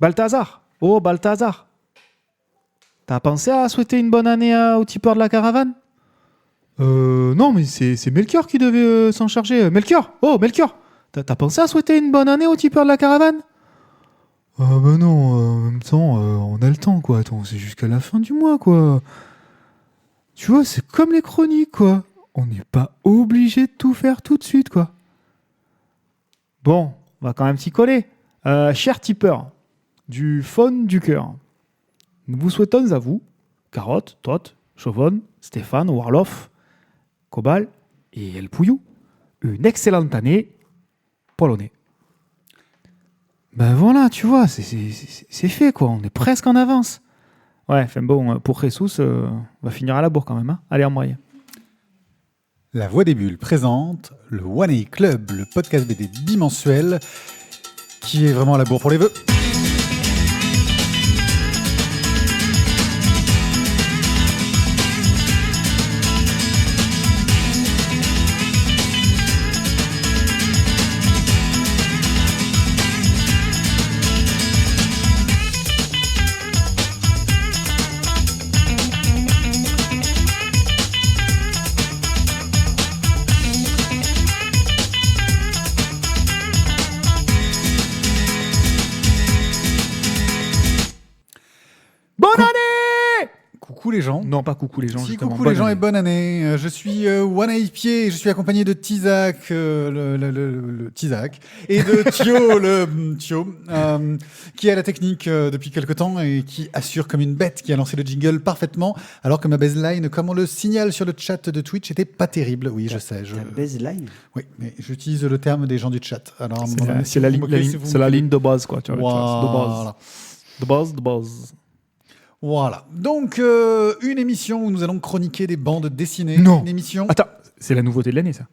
Balthazar. Oh, Balthazar. T'as pensé à souhaiter une bonne année au tipeur de la caravane ? Non, mais c'est Melchior qui devait s'en charger. Melchior. Oh, Melchior. T'as pensé à souhaiter une bonne année au tipeur de la caravane ? Ah bah non, en même temps, on a le temps, quoi. Attends, c'est jusqu'à la fin du mois, quoi. Tu vois, c'est comme les chroniques, quoi. On n'est pas obligé de tout faire tout de suite, quoi. Bon, on va quand même s'y coller. Cher tipeur, du fond du cœur, nous vous souhaitons à vous, Carotte, Tot, Chauvonne, Stéphane, Warloff, Cobal et El Pouillou, une excellente année polonais. Ben voilà, tu vois, c'est fait, quoi. On est presque en avance. Ouais, enfin bon, pour Jesus, on va finir à la bourre quand même. Hein. Allez, en moyen. La Voix des Bulles présente le One A Club, le podcast BD bimensuel qui est vraiment à la bourre pour les vœux. Bonne année! Coucou les gens. Non, pas coucou les gens, Si, justement. coucou Bonne les gens année. et bonne année. Je suis One A Pied et je suis accompagné de Tizak, le Tizak, et de Thio, le Thio, qui est à la technique depuis quelque temps et qui assure comme une bête, qui a lancé le jingle parfaitement, alors que ma baseline, comme on le signale sur le chat de Twitch, était pas terrible. Oui, je sais. La baseline. Oui, mais j'utilise le terme des gens du chat. Alors, à un moment donné, si C'est la, vous ligne- vous la moquez, ligne- si vous c'est la moquez. ligne de base, quoi. Tu vois, Voilà. De base. Voilà. Donc, une émission où nous allons chroniquer des bandes dessinées. Non. Une émission. Attends, c'est la nouveauté de l'année, ça.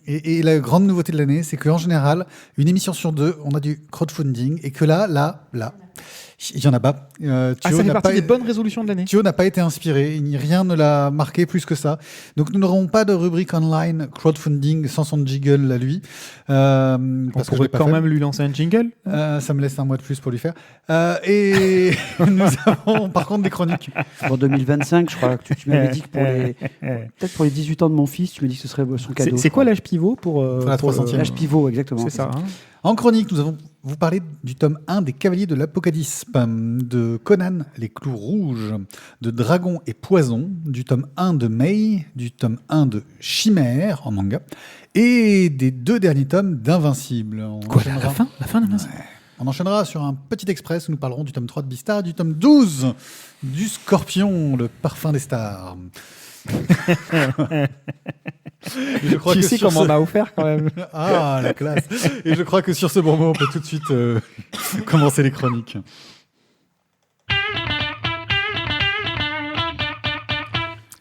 Et la grande nouveauté de l'année, c'est qu'en général, une émission sur deux, on a du crowdfunding et que là, il n'y en a pas. Ça Thio fait n'a partie pas- des bonnes résolutions de l'année. Thio n'a pas été inspiré, rien ne l'a marqué plus que ça. Donc nous n'aurons pas de rubrique online crowdfunding sans son jiggle à lui. On Parce que je pourrait l'ai pas quand fait. même lui lancer un jingle. Ça me laisse un mois de plus pour lui faire. Et nous avons par contre des chroniques. Pour 2025, je crois que tu m'avais dit que peut-être pour les 18 ans de mon fils, tu m'as dit que ce serait son cadeau. C'est quoi l'âge pivot pour la 300e. L'âge pivot, exactement. C'est ça. Hein. En chronique, nous allons vous parler du tome 1 des Cavaliers de l'Apocalypse, de Conan, les clous rouges, de Dragon et Poison, du tome 1 de Mei, du tome 1 de Chimère en manga, et des 2 derniers tomes d'Invincible. Quoi, la fin d'Invincible. Ouais. On enchaînera sur un petit express où nous parlerons du tome 3 de Beastar, du tome 12 du Scorpion, le parfum des stars. Je crois Tu que sais sur comment ce- on a offert quand même. Ah, la classe. Et je crois que sur ce bon mot, on peut tout de suite commencer les chroniques.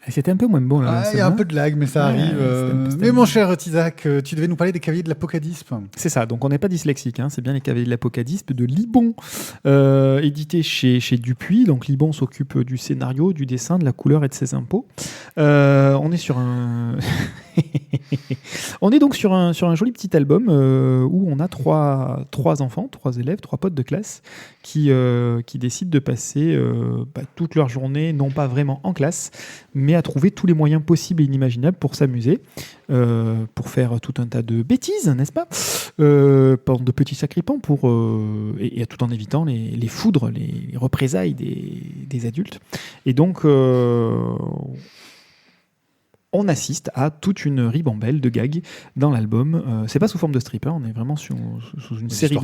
C'était un peu moins bon là. Il y a un peu de lag, mais ça Ouais, arrive. c'était Mais mon cher Tizak, tu devais nous parler des Cavaliers de l'Apocalypse. C'est ça, donc on n'est pas dyslexique, hein. C'est bien les Cavaliers de l'Apocalypse de Libon, édité chez Dupuis. Donc Libon s'occupe du scénario, du dessin, de la couleur et de ses impôts. On est sur un... on est donc sur un joli petit album où on a trois enfants, 3 élèves, 3 potes de classe qui décident de passer toute leur journée, non pas vraiment en classe, mais à trouver tous les moyens possibles et inimaginables pour s'amuser, pour faire tout un tas de bêtises, n'est-ce pas, de petits sacripants, et tout en évitant les foudres, les représailles des adultes. Et donc, on assiste à toute une ribambelle de gags dans l'album. C'est pas sous forme de strip, hein, on est vraiment sous une série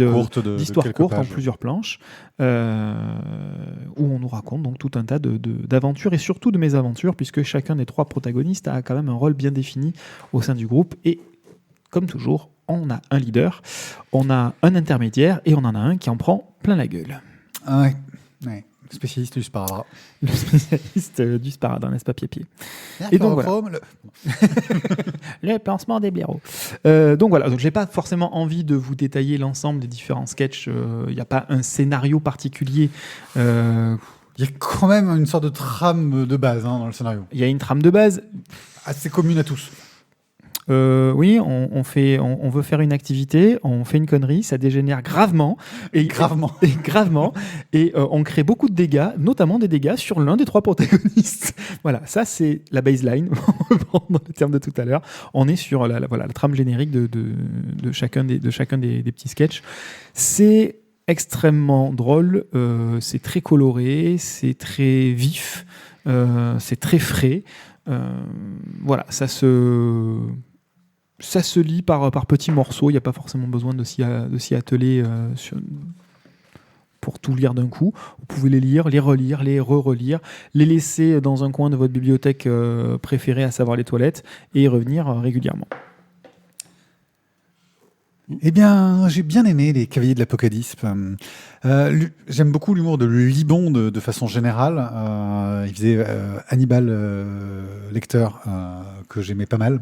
d'histoires courtes en plusieurs planches, où on nous raconte donc tout un tas d'aventures et surtout de mésaventures, puisque chacun des 3 protagonistes a quand même un rôle bien défini au sein du groupe. Et comme toujours, on a un leader, on a un intermédiaire et on en a un qui en prend plein la gueule. Ah ouais. Spécialiste du sparadrap. Le spécialiste du sparadrap, n'est-ce pas, Pied-Pied. Et donc voilà. Le pansement des blaireaux. Donc voilà, donc j'ai pas forcément envie de vous détailler l'ensemble des différents sketchs. Il n'y a pas un scénario particulier. Il y a quand même une sorte de trame de base dans le scénario. Il y a une trame de base. Assez commune à tous. Oui, on veut faire une activité, on fait une connerie, ça dégénère gravement. Gravement. Et on crée beaucoup de dégâts, notamment des dégâts sur l'un des 3 protagonistes. Voilà, ça c'est la baseline, dans le terme de tout à l'heure. On est sur la trame générique de chacun des petits sketchs. C'est extrêmement drôle, c'est très coloré, c'est très vif, c'est très frais. Voilà, ça se lit par petits morceaux. Il n'y a pas forcément besoin de s'y atteler pour tout lire d'un coup. Vous pouvez les lire, les relire, les re-relire, les laisser dans un coin de votre bibliothèque préférée, à savoir les toilettes, et y revenir régulièrement. Eh bien, j'ai bien aimé les Cavaliers de l'Apocalypse. J'aime beaucoup l'humour de Libon de façon générale. Il faisait Hannibal Lecter, que j'aimais pas mal,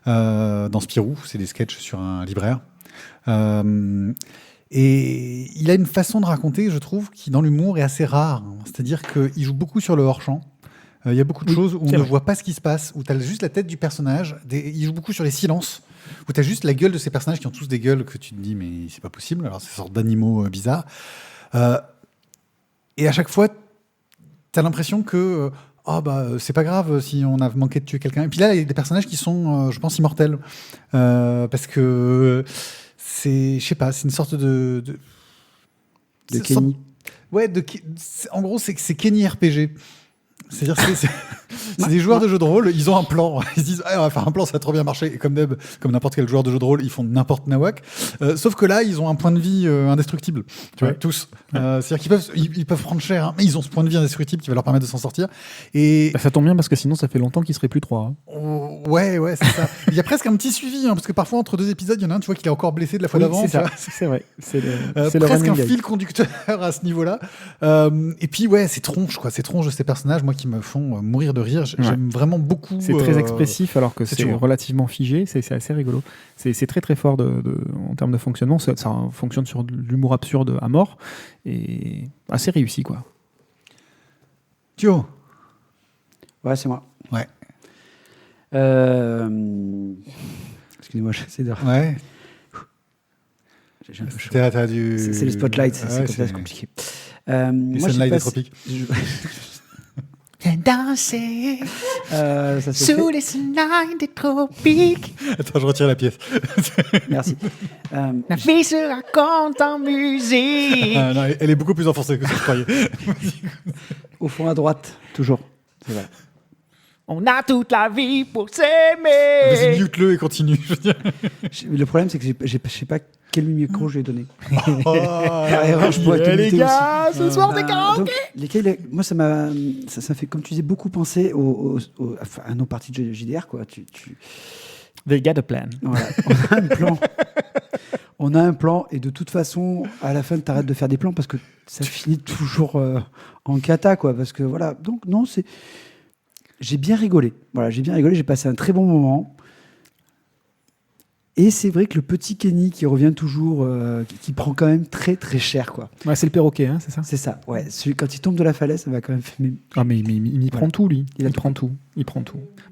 dans Spirou. C'est des sketchs sur un libraire. Et il a une façon de raconter, je trouve, qui dans l'humour est assez rare. C'est-à-dire qu'il joue beaucoup sur le hors-champ. Il y a beaucoup de choses où on ne voit pas ce qui se passe, où tu as juste la tête du personnage. Il joue beaucoup sur les silences, où tu as juste la gueule de ces personnages qui ont tous des gueules que tu te dis, mais c'est pas possible. Alors, c'est une sorte d'animaux bizarres. Et à chaque fois, tu as l'impression que c'est pas grave si on a manqué de tuer quelqu'un. Et puis là, il y a des personnages qui sont, je pense, immortels. Parce que c'est, je sais pas, c'est une sorte de Kenny. En gros, c'est Kenny RPG. C'est-à-dire que c'est des joueurs de jeux de rôle, ils ont un plan. Ils se disent, on va faire un plan, ça va trop bien marcher. Et comme n'importe quel joueur de jeu de rôle, ils font n'importe nawak. Sauf que là, ils ont un point de vie indestructible. Tu vois, tous. C'est-à-dire qu'ils peuvent prendre cher, hein, mais ils ont ce point de vie indestructible qui va leur permettre de s'en sortir. Et ça tombe bien parce que sinon, ça fait longtemps qu'ils seraient plus 3. Ouais, c'est ça. Il y a presque un petit suivi, parce que parfois, entre 2 épisodes, il y en a un, tu vois, qu'il est encore blessé de la fois d'avant. C'est ça, c'est vrai. C'est presque un fil conducteur à ce niveau-là. Et puis, c'est tronche, quoi. C'est tronche de ces personnages, moi, qui me font mourir de rire. J'aime vraiment beaucoup. C'est très expressif alors que c'est toujours relativement figé. C'est assez rigolo. C'est très très fort en termes de fonctionnement. Ça fonctionne sur de l'humour absurde à mort et assez réussi, quoi. Thio. Ouais, c'est moi. Ouais. Excusez-moi, j'essaie de... Ouais. J'ai un peu chaud. C'est le spotlight, c'est compliqué. Les sunlight des tropiques. Danser sous les sunlight des tropiques. Attends, je retire la pièce. Merci. La vie se raconte en musique. Non, elle est beaucoup plus enfoncée que ce que je croyais. Au fond à droite, toujours. C'est vrai. On a toute la vie pour s'aimer. Vas-y, mute-le et continue. Je veux dire. Le problème, c'est que je sais pas quel micro je lui ai donné. Je pourrais te les muter gars, aussi. ce soir c'est karaoké. Moi, ça fait, comme tu disais, beaucoup penser à nos parties de JDR, quoi. They got a plan. Voilà. On a un plan. On a un plan et de toute façon, à la fin, tu arrêtes de faire des plans parce que ça finit toujours en cata, quoi. Parce que voilà. Donc non, j'ai bien rigolé. Voilà, j'ai passé un très bon moment. Et c'est vrai que le petit Kenny qui revient toujours, qui prend quand même très très cher, quoi. Ouais, c'est le perroquet, hein, c'est ça. C'est ça. Ouais. Quand il tombe de la falaise, ça va quand même. Mais il prend tout, lui. Il prend tout.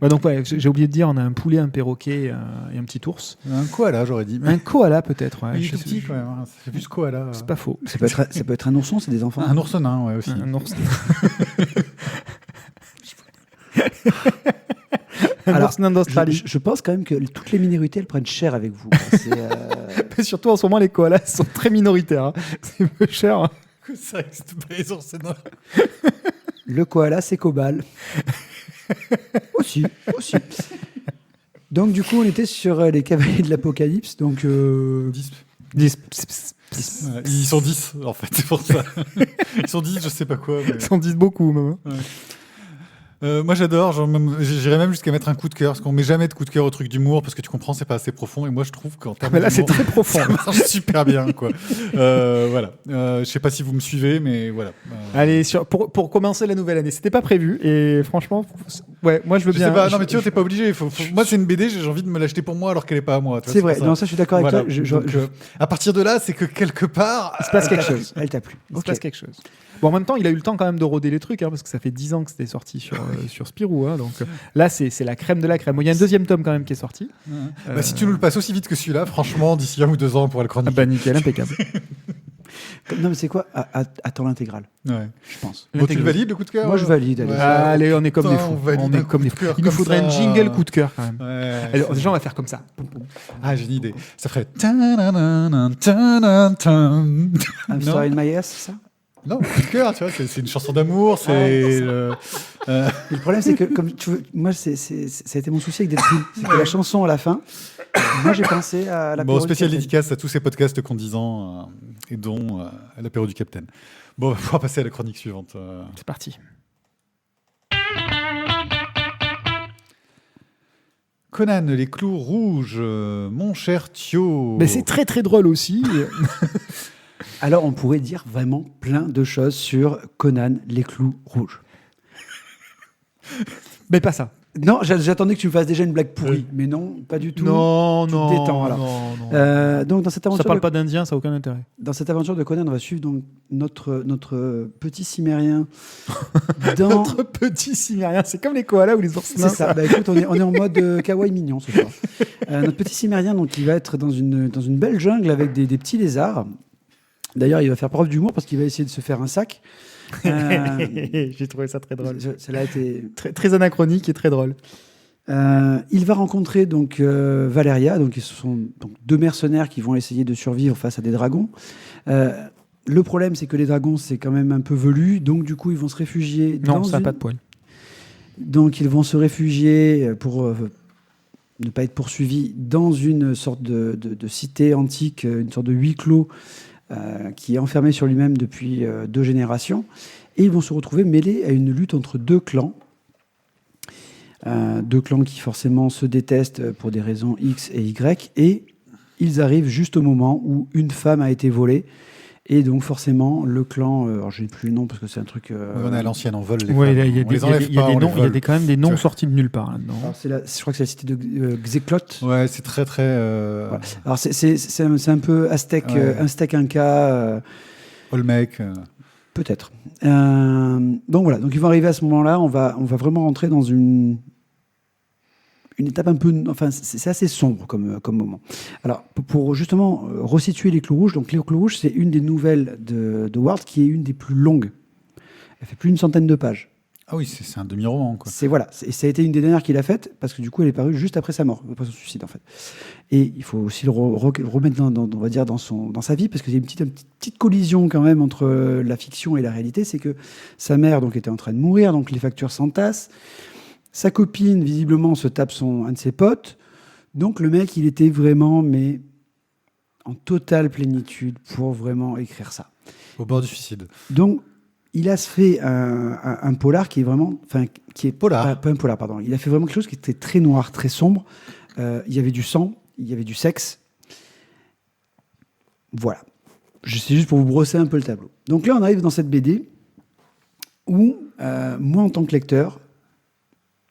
Bah donc j'ai oublié de dire, on a un poulet, un perroquet et un petit ours. Un koala, j'aurais dit. Un koala peut-être. Ouais. Il est tout petit quand même. Hein. Ça fait plus koala. C'est pas faux. Ça peut être un ourson, c'est des enfants. Un oursonin, ouais, aussi. Un ours. Alors, d'Australie. je pense quand même que toutes les minorités, elles prennent cher avec vous. Surtout en ce moment, les koalas sont très minoritaires. Hein. C'est peu cher. Hein. Ça n'existe pas, les oursinins. Le koala, c'est Cobal. aussi. Donc, du coup, on était sur les Cavaliers de l'Apocalypse. Donc, 10. Ils sont 10, en fait, c'est pour ça. Ils sont 10, je sais pas quoi. Mais... Ils sont 10 beaucoup, même. Ouais. Moi j'adore, j'irais même jusqu'à mettre un coup de cœur, parce qu'on met jamais de coup de cœur au truc d'humour, parce que tu comprends, c'est pas assez profond, et moi je trouve qu'en termes mais là d'humour, c'est très profond. Ça marche super bien, quoi. Voilà. Je sais pas si vous me suivez, mais voilà. Allez, pour commencer la nouvelle année, c'était pas prévu, et franchement, Ouais, moi je veux Je bien. sais pas, non mais tu vois, t'es pas obligé. Moi, c'est une BD, j'ai envie de me l'acheter pour moi alors qu'elle est pas à moi. tu vois, C'est vrai, pour ça. non, ça je suis d'accord avec Voilà. toi. Donc, à partir de là, c'est que quelque part, Il se passe quelque chose. Elle t'a plu. Il se Ok. passe quelque chose. Bon, en même temps, il a eu le temps quand même de roder les trucs, parce que ça fait 10 ans que c'était sorti sur Spirou. Donc là, c'est la crème de la crème. Bon, il y a un deuxième tome quand même qui est sorti. bah, si tu nous le passes aussi vite que celui-là, franchement, d'ici 1 ou 2 ans, on pourra le Ah chroniquer. bah nickel, impeccable. Non, mais c'est quoi? Attends l'intégrale, Ouais. je pense. Bon, tu le valides le coup de cœur Moi, je valide. Allez. Ouais. Allez, on est comme Putain, des fous. on valide On un est comme coup des de fous. cœur Il nous comme faudrait ça. un jingle coup de cœur quand même. Ouais. Alors, déjà, on va faire comme ça. Ah, j'ai une idée. Ça ferait. Ta-na-na-na, ta-na-na-na. I'm Non. sorry in my ass, c'est ça? Non, coup de cœur, tu vois, c'est une chanson d'amour, c'est. Mais le problème, c'est que, comme tu veux, moi, ça a été mon souci avec Deadpool. C'est que la chanson à la fin, moi, j'ai pensé à la Bon, spécial dédicace à tous ces podcasts qu'ont 10 ans et dont l'apéro du Capitaine. Bon, on va pouvoir passer à la chronique suivante. C'est parti. Conan, les clous rouges, mon cher Thio. Mais c'est très très drôle aussi. Alors, on pourrait dire vraiment plein de choses sur Conan, les clous rouges. Mais pas ça. Non, j'attendais que tu me fasses déjà une blague pourrie, mais non, pas du tout. Non, Tu te non. détends, alors. non. Donc, dans cette Ça aventure, parle pas d'Indien, ça n'a aucun intérêt. dans cette aventure de Conan, on va suivre donc notre petit cimérien dans. Notre petit cimérien, c'est comme les koalas ou les ours. C'est ça. Bah, écoute, on est en mode kawaii mignon ce soir. Notre petit cimérien, donc, il va être dans une belle jungle avec des petits lézards. D'ailleurs, il va faire preuve d'humour parce qu'il va essayer de se faire un sac. J'ai trouvé ça très drôle. Cela a été. Très, très anachronique et très drôle. Il va rencontrer donc Valeria, donc ce sont donc 2 mercenaires qui vont essayer de survivre face à des dragons. Le problème, c'est que les dragons, c'est quand même un peu velu, donc du coup, ils vont se réfugier. Non, ça n'a pas de poil. Donc, ils vont se réfugier pour ne pas être poursuivis dans une sorte de cité antique, une sorte de huis clos qui est enfermé sur lui-même depuis 2 générations. Et ils vont se retrouver mêlés à une lutte entre 2 clans. 2 clans qui forcément se détestent pour des raisons X et Y. Et ils arrivent juste au moment où une femme a été volée. Et donc forcément, le clan... alors je n'ai plus le nom parce que c'est un truc... On est à l'ancienne, on vole les Ouais, femmes. il y a On les enlève pas, on les il y a vole. quand même des noms Tu vois. sortis de nulle part là-dedans. alors, je crois que c'est la cité de Xéclot. Ouais, c'est très très. Voilà. Alors c'est un peu aztèque, Ouais. aztèque inca... Olmec. Peut-être. Donc voilà, donc ils vont arriver à ce moment-là, on va vraiment rentrer dans une étape un peu... Enfin, c'est assez sombre comme moment. Alors, pour justement resituer les clous rouges, donc les clous rouges, c'est une des nouvelles de Ward qui est une des plus longues. Elle fait plus d'une centaine de pages. Ah oui, c'est un demi-roman, quoi. Et ça a été une des dernières qu'il a faites, parce que du coup, elle est parue juste après sa mort, après son suicide, en fait. Et il faut aussi le remettre on va dire, dans sa vie, parce qu'il y a une petite collision quand même entre la fiction et la réalité, c'est que sa mère donc, était en train de mourir, donc les factures s'entassent. Sa copine, visiblement, se tape un de ses potes. Donc le mec, il était vraiment, mais en totale plénitude pour vraiment écrire ça. Au bord du suicide. Donc, il a fait un polar qui est vraiment... Enfin, qui est Polar. pas un polar, pardon. Il a fait vraiment quelque chose qui était très noir, très sombre. Il y avait du sang, il y avait du sexe. Voilà. C'est juste pour vous brosser un peu le tableau. Donc là, on arrive dans cette BD où, moi, en tant que lecteur,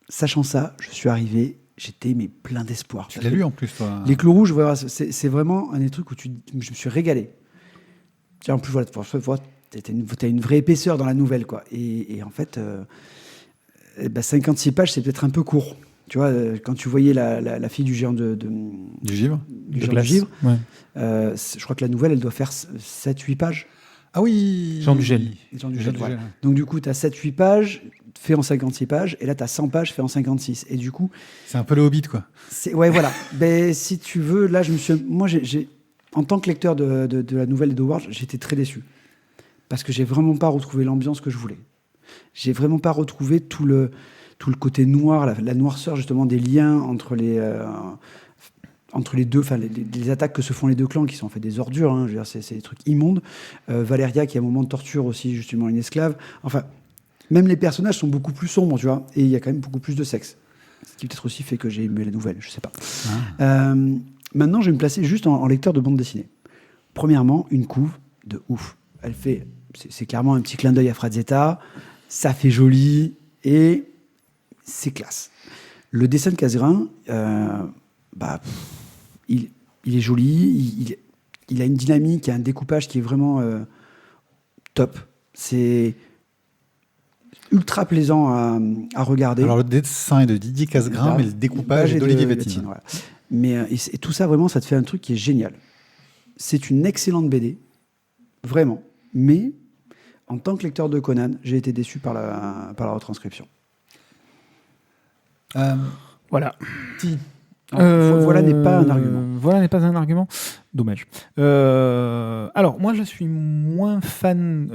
sachant ça, je suis arrivé, j'étais mais plein d'espoir. Tu l'as lu en plus, toi. Les clous rouges, voilà, c'est vraiment un des trucs où je me suis régalé. Tiens, en plus, voilà, t'as une vraie épaisseur dans la nouvelle, quoi. Et en fait, 56 pages, c'est peut-être un peu court. Tu vois, quand tu voyais la fille du géant Du givre. du géant du givre, Ouais. je crois que la nouvelle, elle doit faire 7-8 pages. Ah oui. Jean du Gel. Jean du Jean Gel, du voilà. Gel. Donc du coup, tu as 7-8 pages fait en 56 pages, et là, tu as 100 pages fait en 56. Et du coup, C'est un peu le Hobbit, quoi. ouais, voilà. Ben, si tu veux, là, moi, en tant que lecteur de la nouvelle de Ward, j'étais très déçu. Parce que j'ai vraiment pas retrouvé l'ambiance que je voulais. J'ai vraiment pas retrouvé tout le côté noir, la noirceur, justement, des liens entre les deux, enfin, les attaques que se font les 2 clans, qui sont en fait des ordures, hein, je veux dire, c'est des trucs immondes. Valeria, qui à un moment torture aussi, justement, une esclave. Enfin, même les personnages sont beaucoup plus sombres, tu vois, et il y a quand même beaucoup plus de sexe. Ce qui peut-être aussi fait que j'ai aimé la nouvelle, je sais pas. Maintenant, je vais me placer juste en lecteur de bande dessinée. Premièrement, une couve de ouf. C'est clairement un petit clin d'œil à Frazetta, ça fait joli, et c'est classe. Le dessin de Casgrain, il est joli, il a une dynamique, il a un découpage qui est vraiment top. C'est ultra plaisant à regarder. Alors, le dessin est de Didier Casgrain, mais le découpage est d'Olivier Vatine. Voilà. Mais et tout ça, vraiment, ça te fait un truc qui est génial. C'est une excellente BD, vraiment. Mais, en tant que lecteur de Conan, j'ai été déçu par la retranscription. Voilà. Voilà n'est pas un argument. Voilà n'est pas un argument. Dommage. Alors, moi, je suis moins fan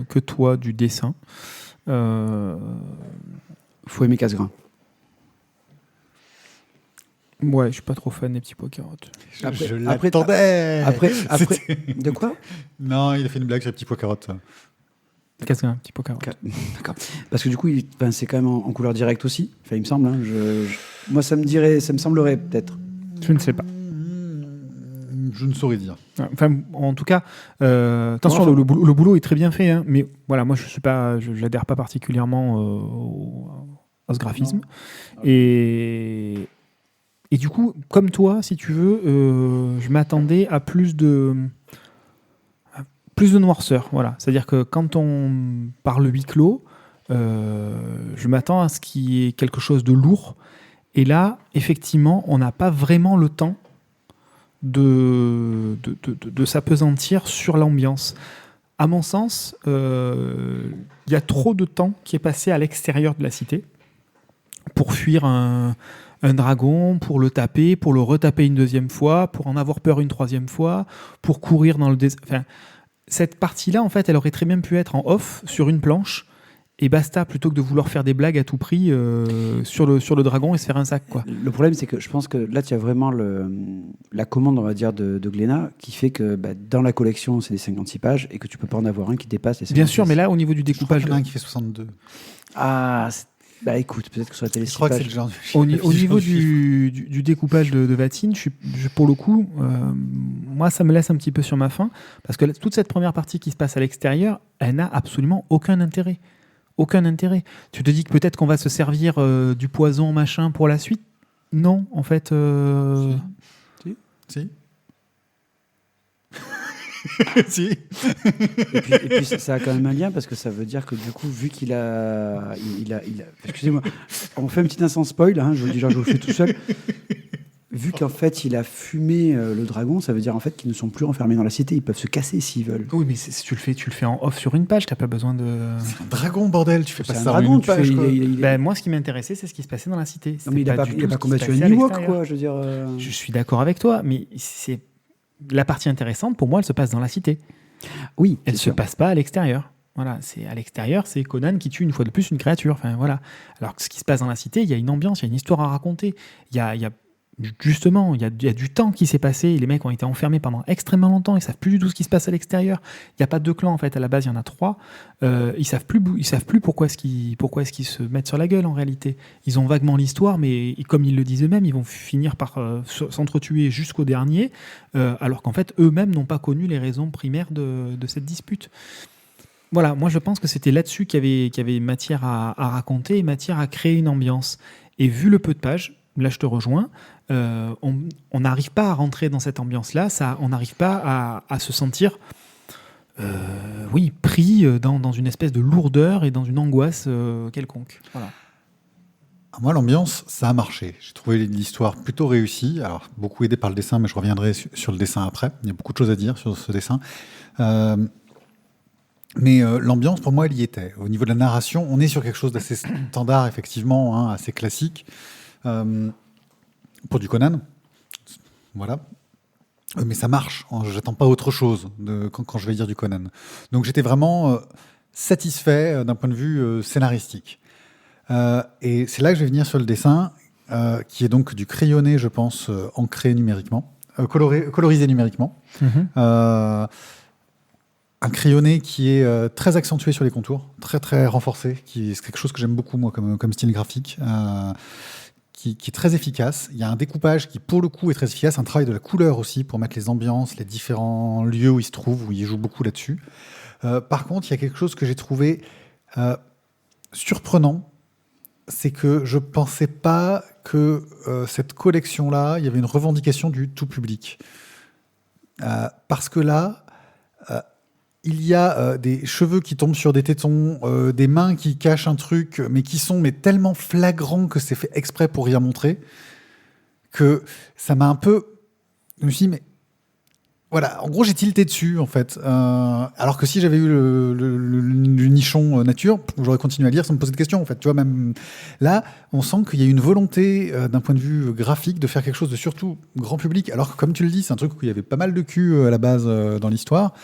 que toi du dessin. Faut aimer Casgrain. Ouais, je suis pas trop fan des petits pois carottes. Je l'attendais. Après, de quoi? Non, il a fait une blague sur les petits pois carottes. Qu'est-ce qu'un petit pois carottes? D'accord. Parce que du coup, c'est quand même en couleur directe aussi. Enfin, il me semble. Hein, moi, ça me semblerait peut-être. Je ne sais pas. Je ne saurais dire. Enfin, en tout cas, attention, le boulot est très bien fait, hein, mais voilà, moi, je n'adhère pas particulièrement à ce graphisme. Non. Et du coup, comme toi, si tu veux, je m'attendais à plus de noirceur. Voilà. C'est-à-dire que quand on parle huis clos, je m'attends à ce qu'il y ait quelque chose de lourd. Et là, effectivement, on n'a pas vraiment le temps de s'appesantir sur l'ambiance. À mon sens, il y a trop de temps qui est passé à l'extérieur de la cité pour fuir un dragon, pour le taper, pour le retaper une deuxième fois, pour en avoir peur une troisième fois, pour courir dans le désert. Enfin, cette partie-là, en fait, elle aurait très bien pu être en off, sur une planche, et basta, plutôt que de vouloir faire des blagues à tout prix sur le dragon et se faire un sac, quoi. Le problème, c'est que je pense que là, tu as vraiment la commande, on va dire, de Glénat, qui fait que dans la collection, c'est des 56 pages, et que tu peux pas en avoir un qui dépasse les 56. Bien sûr, mais là, au niveau du découpage... Il y en a un qui fait 62. Ah, écoute, peut-être que sur la télé, Je crois que c'est le genre Au niveau du découpage de Vatine, pour le coup, moi, ça me laisse un petit peu sur ma faim, parce que toute cette première partie qui se passe à l'extérieur, elle n'a absolument aucun intérêt. Aucun intérêt. Tu te dis que peut-être qu'on va se servir du poison, machin, pour la suite? Non, en fait... Si. Si. Et puis ça a quand même un lien, parce que ça veut dire que du coup, vu qu'il a... Excusez-moi, on fait un petit instant spoil, hein, je vous le dis, genre, je vous le fais tout seul. Vu qu'en fait, il a fumé le dragon, ça veut dire en fait qu'ils ne sont plus enfermés dans la cité, ils peuvent se casser s'ils veulent. Oui, mais si tu le fais en off sur une page, t'as pas besoin de... C'est un dragon, bordel, tu fais pas C'est un ça en dragon, une tu page, fais... quoi. Moi, ce qui m'intéressait, c'est ce qui se passait dans la cité. Non, mais il n'a pas du tout ce qui combattu se passait un à Ewok, l'extérieur. quoi, je veux dire... Je suis d'accord avec toi, mais c'est la partie intéressante, pour moi, elle se passe dans la cité. Oui, Elle se passe pas à l'extérieur. Voilà, c'est à l'extérieur, c'est Conan qui tue une fois de plus une créature. Enfin, voilà. Alors que ce qui se passe dans la cité, il y a une ambiance, il y a une histoire à raconter. Justement, il y a du temps qui s'est passé. Les mecs ont été enfermés pendant extrêmement longtemps. Ils savent plus du tout ce qui se passe à l'extérieur. Il n'y a pas deux clans en fait. À la base, il y en a 3. Ils savent plus pourquoi est-ce qu'ils se mettent sur la gueule en réalité. Ils ont vaguement l'histoire, mais comme ils le disent eux-mêmes, ils vont finir par s'entretuer jusqu'au dernier, alors qu'en fait eux-mêmes n'ont pas connu les raisons primaires de cette dispute. Voilà, moi je pense que c'était là-dessus qu'il y avait matière à raconter et matière à créer une ambiance. Et vu le peu de pages, là je te rejoins, on n'arrive pas à rentrer dans cette ambiance-là, on n'arrive pas à se sentir pris dans une espèce de lourdeur et dans une angoisse quelconque. Voilà. Moi, l'ambiance, ça a marché. J'ai trouvé l'histoire plutôt réussie. Alors, beaucoup aidé par le dessin, mais je reviendrai sur le dessin après. Il y a beaucoup de choses à dire sur ce dessin. Mais l'ambiance, pour moi, elle y était. Au niveau de la narration, on est sur quelque chose d'assez standard, effectivement, hein, assez classique. Pour du Conan, voilà. Mais ça marche. J'attends pas autre chose quand je vais dire du Conan. Donc j'étais vraiment satisfait d'un point de vue scénaristique. Et c'est là que je vais venir sur le dessin, qui est donc du crayonné, je pense, ancré numériquement, colorisé numériquement. Mm-hmm. Un crayonné qui est très accentué sur les contours, très très renforcé, c'est quelque chose que j'aime beaucoup moi comme style graphique. Qui est très efficace. Il y a un découpage qui, pour le coup, est très efficace. Un travail de la couleur aussi, pour mettre les ambiances, les différents lieux où il se trouve, où il joue beaucoup là-dessus. Par contre, il y a quelque chose que j'ai trouvé surprenant, c'est que je pensais pas que cette collection-là, il y avait une revendication du tout public. Parce que là, il y a des cheveux qui tombent sur des tétons, des mains qui cachent un truc, mais qui sont tellement flagrants que c'est fait exprès pour rien montrer, que ça m'a un peu... Je me suis dit, mais... Voilà, en gros, j'ai tilté dessus, en fait. Alors que si j'avais eu le nichon nature, j'aurais continué à lire sans me poser de questions, en fait. Tu vois, même là, on sent qu'il y a une volonté, d'un point de vue graphique, de faire quelque chose de surtout grand public. Alors que, comme tu le dis, c'est un truc où il y avait pas mal de cul à la base dans l'histoire.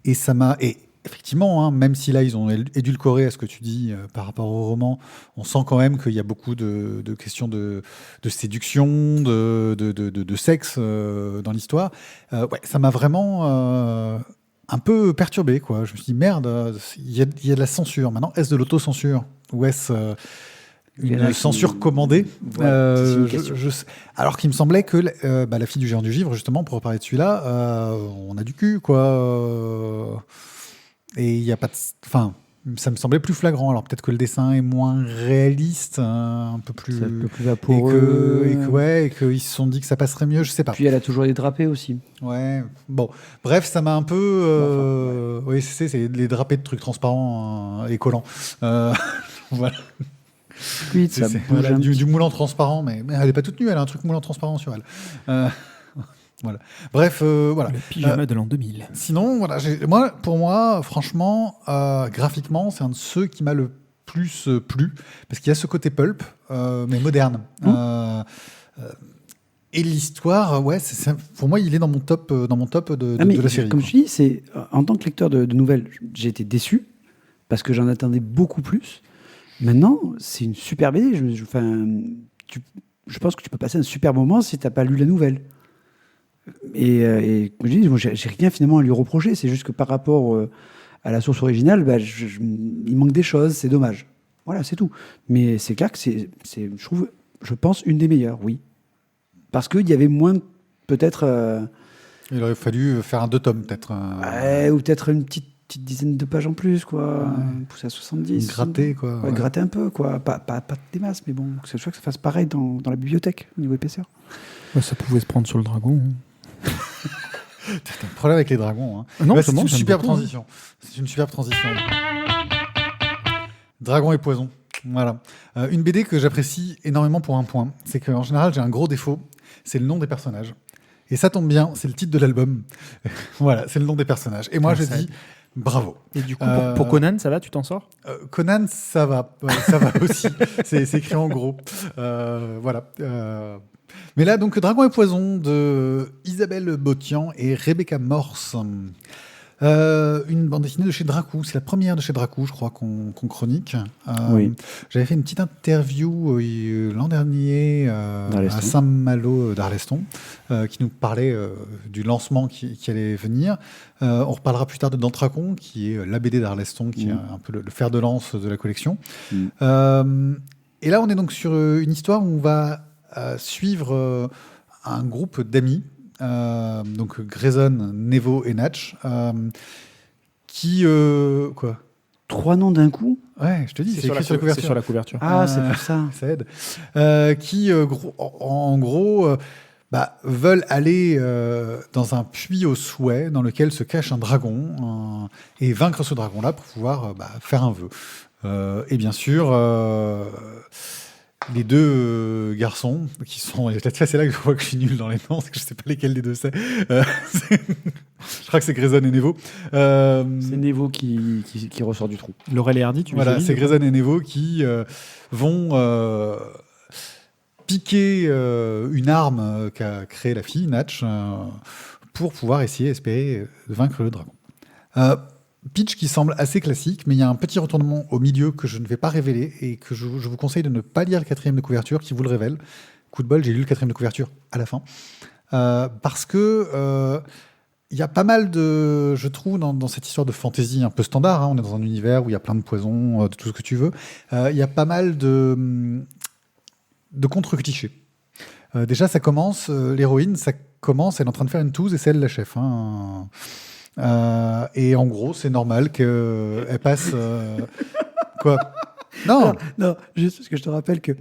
Et ça m'a... Et effectivement, hein, même si là, ils ont édulcoré à ce que tu dis par rapport au roman, on sent quand même qu'il y a beaucoup de questions de séduction, de sexe dans l'histoire. Ouais, ça m'a vraiment un peu perturbé, quoi. Je me suis dit, merde, il y a de la censure. Maintenant, est-ce de l'autocensure ou est-ce une censure commandée? C'est une question. Alors qu'il me semblait que la fille du géant du givre, justement, pour reparler de celui-là, on a du cul, quoi. Et il n'y a pas de... Enfin, ça me semblait plus flagrant. Alors peut-être que le dessin est moins réaliste, un peu plus... C'est un peu plus vaporeux. Et qu'ils se sont dit que ça passerait mieux, je sais pas. Puis elle a toujours les drapés aussi. Ouais, bon. Bref, ça m'a un peu... Oui, c'est les drapés de trucs transparents et collants. Voilà. Oui, ça bouge Voilà, un petit du moulant transparent, mais elle n'est pas toute nue, elle a un truc moulant transparent sur elle. Voilà. Bref, voilà. Le pyjama de l'an 2000. Sinon, voilà, pour moi, franchement, graphiquement, c'est un de ceux qui m'a le plus plu, parce qu'il y a ce côté pulp, mais moderne. Et l'histoire, ouais, pour moi, il est dans mon top de la série. Comme quoi. je dis, c'est en tant que lecteur de nouvelles, j'ai été déçu parce que j'en attendais beaucoup plus. Maintenant, c'est une super BD. Je pense que tu peux passer un super moment si tu n'as pas lu la nouvelle. Et comme je dis, moi, j'ai rien finalement à lui reprocher. C'est juste que par rapport à la source originale, il manque des choses. C'est dommage. Voilà, c'est tout. Mais c'est clair que je pense, une des meilleures, oui. Parce qu'il y avait moins, peut-être... Il aurait fallu faire un 2 tomes, peut-être. ou peut-être une petite dizaine de pages en plus, quoi. Pousser à 70. Gratter, quoi. Ouais, gratter un peu, quoi. Pas des masses, mais bon, c'est sûr que ça fasse pareil dans la bibliothèque, au niveau épaisseur. Ouais, ça pouvait se prendre sur le dragon. T'as un problème avec les dragons. Hein. Non, Ouais, c'est c'est bon, une j'aime superbe beaucoup. transition. C'est une superbe transition. Dragon et poison. Voilà. Une BD que j'apprécie énormément pour un point, c'est qu'en général, j'ai un gros défaut, c'est le nom des personnages. Et ça tombe bien, c'est le titre de l'album. Voilà, c'est le nom des personnages. Et moi, je dis bravo. Et du coup, pour Conan, ça va, tu t'en sors? Conan, ça va. Ouais, ça va aussi. C'est écrit en gros. Voilà. Mais là, donc, Dragon et Poison de Isabelle Botian et Rebecca Morse. Une bande dessinée de chez Dracou. C'est la première de chez Dracou, je crois, qu'on chronique. Oui. J'avais fait une petite interview l'an dernier à Saint-Malo d'Arleston, qui nous parlait du lancement qui allait venir. On reparlera plus tard de Dantracon, qui est la BD d'Arleston, qui est un peu le fer de lance de la collection. Et là, on est donc sur une histoire où on va suivre un groupe d'amis, donc Grayson, Nevo et Natch, qui... quoi? 3 noms d'un coup? Ouais, je te dis, c'est écrit sur la couverture. C'est sur la couverture. Ah, c'est pour ça. Ça aide. Qui, en gros, veulent aller dans un puits au souhait dans lequel se cache un dragon et vaincre ce dragon-là pour pouvoir faire un vœu. Et bien sûr... les deux garçons qui sont... C'est là que je vois que je suis nul dans les noms, c'est que je sais pas lesquels des deux c'est. Je crois que c'est Grayson et Nevo. C'est Nevo qui ressort du trou. Laurel et Hardy, tu Voilà, visualises, c'est ou pas? Grayson et Nevo qui vont piquer une arme qu'a créée la fille, Natch, pour pouvoir espérer vaincre le dragon. Pitch qui semble assez classique, mais il y a un petit retournement au milieu que je ne vais pas révéler et que je vous conseille de ne pas lire le 4e de couverture qui vous le révèle. Coup de bol, j'ai lu le 4e de couverture à la fin. Parce que il y a pas mal de... Je trouve dans cette histoire de fantasy un peu standard, hein, on est dans un univers où il y a plein de poisons, de tout ce que tu veux, il y a pas mal de contre-clichés. Déjà, ça commence, l'héroïne, elle est en train de faire une touze et c'est elle la chef. Hein. Et en gros, c'est normal qu'elle passe... Quoi? Non, Non, juste parce que je te rappelle que.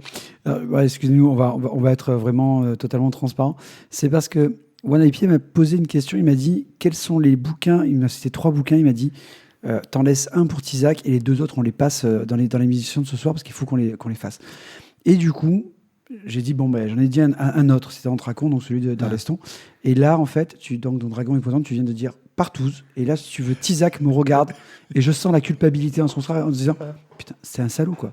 Excuse-nous, on va être vraiment totalement transparent. C'est parce que One IP m'a posé une question. Il m'a dit quels sont les bouquins. Il m'a cité 3 bouquins. Il m'a dit t'en laisses un pour Tizak et les 2 autres, on les passe dans l'émission de ce soir parce qu'il faut qu'on les fasse. Et du coup, j'ai dit j'en ai dit un autre. C'était Antracon, donc celui d'Arleston. Et là, en fait, donc dans Dragon et Poison, tu viens de dire Partouze. Et là, si tu veux, Tizak me regarde et je sens la culpabilité en son sens en se disant putain, c'est un salaud quoi.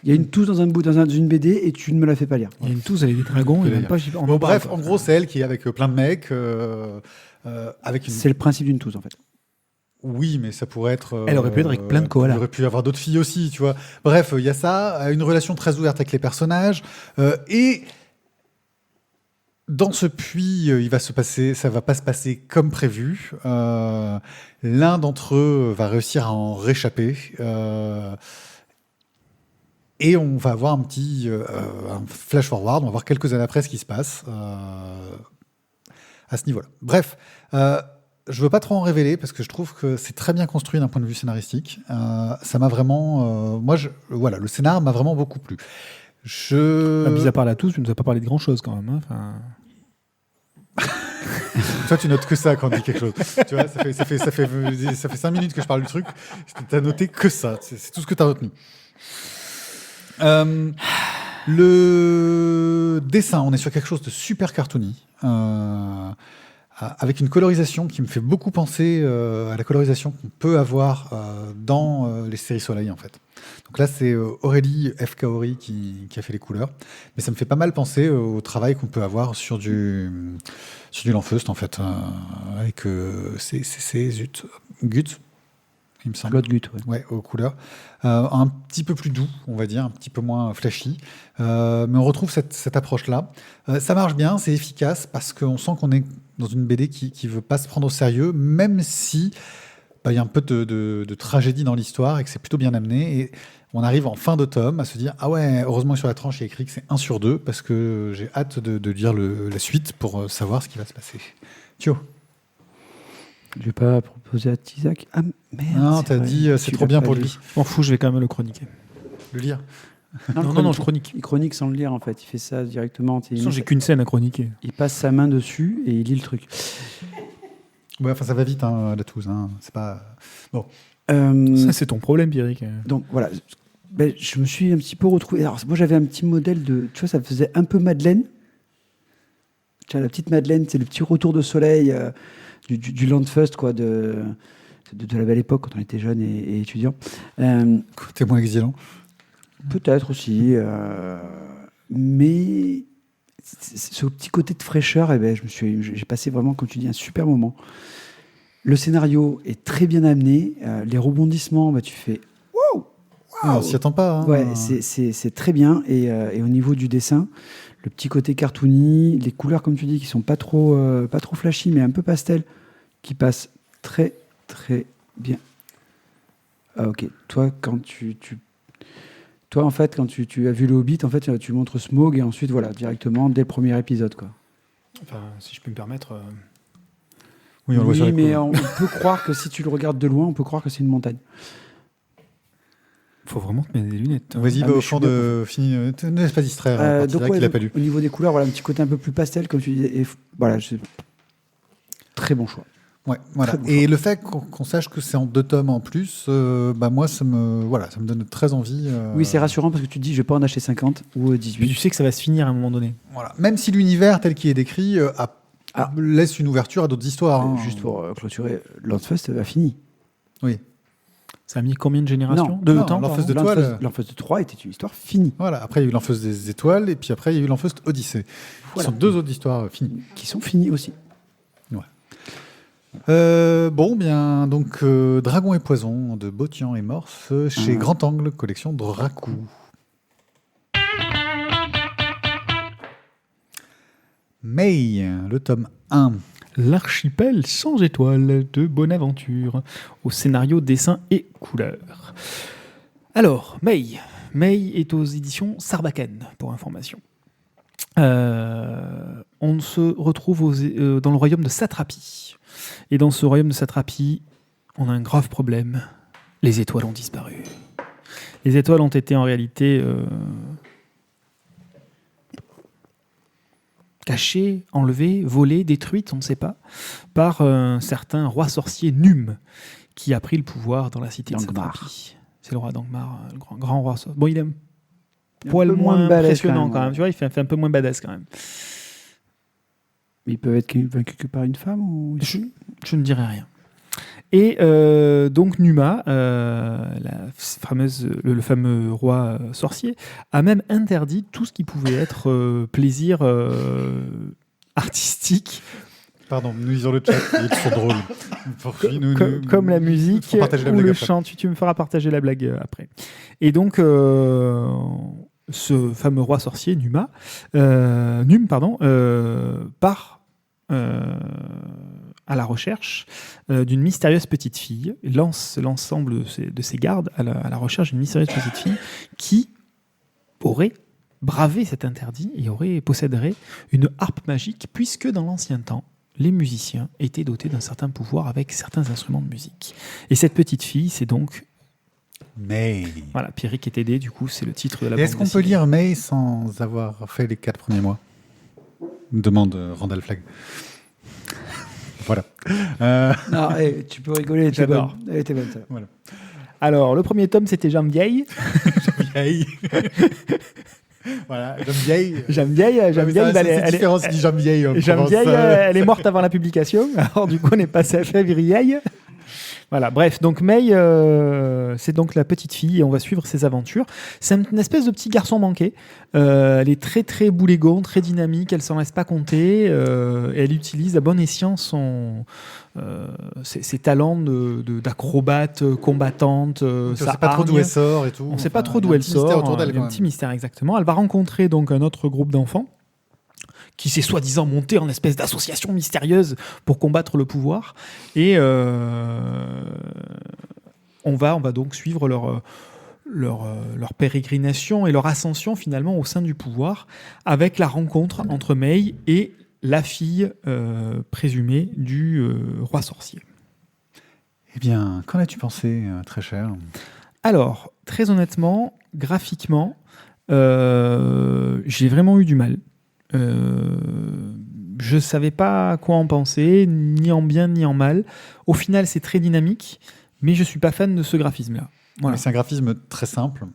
Il y a une touze dans une BD et tu ne me la fais pas lire. Il y a une touze avec des dragons, et même pas. bon, bref, en gros, c'est elle qui est avec plein de mecs. Avec une... C'est le principe d'une touze en fait. Oui, mais ça pourrait être. Elle aurait pu être avec plein de koalas. Il aurait pu y avoir d'autres filles aussi, tu vois. Bref, il y a ça, une relation très ouverte avec les personnages. Et dans ce puits, ça va pas se passer comme prévu. L'un d'entre eux va réussir à en réchapper. Et on va avoir un petit un flash forward. On va voir quelques années après ce qui se passe à ce niveau-là. Bref. Je veux pas trop en révéler parce que je trouve que c'est très bien construit d'un point de vue scénaristique. Ça m'a vraiment, voilà, le scénar m'a vraiment beaucoup plu. Mis à part la touze, tu nous as pas parlé de grand chose quand même. Toi, tu notes que ça quand on dit quelque chose. Tu vois, ça fait 5 minutes que je parle du truc. T'as noté que ça. C'est tout ce que t'as retenu. Le dessin, on est sur quelque chose de super cartoony. Avec une colorisation qui me fait beaucoup penser à la colorisation qu'on peut avoir dans les séries Soleil, en fait. Donc là, c'est Aurélie F. Kaori qui a fait les couleurs. Mais ça me fait pas mal penser au travail qu'on peut avoir sur du Lanfeust, en fait. Avec Guts, il me semble. God Gut, ouais. Ouais, aux couleurs. Un petit peu plus doux, on va dire, un petit peu moins flashy. Mais on retrouve cette approche-là. Ça marche bien, c'est efficace, parce qu'on sent qu'on est dans une BD qui veut pas se prendre au sérieux, même si il y a un peu de tragédie dans l'histoire et que c'est plutôt bien amené. Et on arrive en fin de tome à se dire « Ah ouais, heureusement que sur la tranche, il y a écrit que c'est 1/2, parce que j'ai hâte de lire la suite pour savoir ce qui va se passer. » Thio. Je vais pas proposer à Tizak. Ah merde. Non, t'as dit c'est trop bien pour lui. Je m'en fous, je vais quand même le chroniquer. Le lire. Non, je chronique. Il chronique sans le lire en fait. Il fait ça directement. De toute façon, j'ai qu'une scène à chroniquer. Il passe sa main dessus et il lit le truc. Ouais, enfin, ça va vite, hein, la touze. Hein. C'est pas. Bon. Ça, c'est ton problème, Pierrick. Donc voilà. Je me suis un petit peu retrouvé. Alors, moi, j'avais un petit modèle de. Tu vois, ça faisait un peu Madeleine. Tu vois, la petite Madeleine, c'est le petit retour de soleil du Landfest, quoi, de la belle époque quand on était jeune et étudiant. Côté moins exilant. Peut-être aussi. Mais ce petit côté de fraîcheur, j'ai passé vraiment, comme tu dis, un super moment. Le scénario est très bien amené. Les rebondissements, tu fais wow, On s'y attend pas. Hein. Ouais, c'est très bien. Et au niveau du dessin, le petit côté cartoony, les couleurs, comme tu dis, qui sont pas trop flashy, mais un peu pastel, qui passent très, très bien. Ah, ok. Toi, quand Toi, en fait, quand tu as vu le Hobbit, en fait, tu montres Smaug et ensuite, voilà, directement, dès le premier épisode, quoi. Enfin, si je peux me permettre... Oui, on le voit sur les mais couleurs. on peut croire que si tu le regardes de loin, on peut croire que c'est une montagne. Faut vraiment te mettre des lunettes. Vas-y, Ah, va mais au je fond suis de... Fini, ne te laisse pas distraire. Donc, qu'il a pas lu. au niveau des couleurs, voilà, un petit côté un peu plus pastel, comme tu disais. Et voilà, très bon choix. Ouais, voilà. Très bon Et le fait qu'on sache que c'est en 2 tomes en plus, moi, ça me donne très envie. Oui, c'est rassurant parce que tu te dis, je vais pas en acheter 50 ou 18. Puis tu sais que ça va se finir à un moment donné. Voilà. Même si l'univers tel qu'il est décrit laisse une ouverture à d'autres histoires. Hein. Juste pour clôturer, Landfest a fini. Oui. Ça a mis combien de générations Non, temps L'Enfeust pardon de Toile. L'Enfeust 3 était une histoire finie. Voilà. Après, il y a eu l'Enfeust des Étoiles et puis après, il y a eu l'Enfeust Odyssée. Voilà. Ce sont 2 autres histoires finies. Qui sont finies aussi. Bon, bien, donc Dragon et Poison de Botian et Morse chez Grand Angle, collection Dracou. May, le tome 1. L'archipel sans étoiles de Bonaventure, au scénario, dessin et couleurs. Alors, May est aux éditions Sarbacane, pour information. On se retrouve dans le royaume de Satrapie. Et dans ce royaume de Satrapie, on a un grave problème. Les étoiles ont disparu. Les étoiles ont été en réalité cachées, enlevées, volées, détruites, on ne sait pas, par un certain roi sorcier Num, qui a pris le pouvoir dans la cité de Dangmar. Satrapi. C'est le roi Dangmar, le grand roi sorcier. Bon, il est un Il est poil un peu moins balèze impressionnant quand même. ouais. Tu vois, il fait un peu moins badass quand même. Mais ils peuvent être vaincus que par une femme ou... Je ne dirai rien. Et donc Numa, le fameux roi sorcier, a même interdit tout ce qui pouvait être plaisir artistique, Pardon, nous lisons le chat, ils sont drôles. Poursuis, comme la musique faut partager la ou blague le après. chant. Tu me feras partager la blague après. Et donc, ce fameux roi sorcier, Num, part à la recherche d'une mystérieuse petite fille, lance l'ensemble de ses gardes à la recherche d'une mystérieuse petite fille qui aurait bravé cet interdit et posséderait une harpe magique, puisque dans l'ancien temps, les musiciens étaient dotés d'un certain pouvoir avec certains instruments de musique. Et cette petite fille, c'est donc... Mais... Voilà, Pierrick est aidé, du coup, c'est le titre de la Et bande est-ce qu'on peut dessinée. lire May sans avoir fait les 4 premiers mois? Demande Randall Flagg. Voilà. Non, tu peux rigoler, elle était J'adore. bonne. Elle était bonne, ça. Alors, le premier tome, c'était Jean Vieille. Vieille. Voilà, Jean Vieille. Jeanne Vieille, C'est différent si dit Jean Vieille. en Jeanne Provence. Vieille, elle est morte avant la publication. Alors du coup, on est passé à Février. Voilà, bref, donc May, c'est donc la petite fille et on va suivre ses aventures. C'est une espèce de petit garçon manqué. Elle est très très boulégon, très dynamique, elle s'en laisse pas compter. Et elle utilise à bon escient ses talents d'acrobate, combattante. On sa sait pas trop hargne. d'où elle sort et tout. On ne sait pas trop il y a d'où un elle petit mystère sort. autour d'elle, Il y a quand un même. petit mystère, exactement. Elle va rencontrer donc un autre groupe d'enfants qui s'est soi-disant monté en espèce d'association mystérieuse pour combattre le pouvoir. Et on va donc suivre leur pérégrination et leur ascension finalement au sein du pouvoir, avec la rencontre entre May et la fille présumée du roi sorcier. Eh bien, qu'en as-tu pensé, très cher? Alors, très honnêtement, graphiquement, j'ai vraiment eu du mal. Je ne savais pas quoi en penser, ni en bien ni en mal. Au final, c'est très dynamique, mais je ne suis pas fan de ce graphisme-là. Voilà. C'est un graphisme très simple.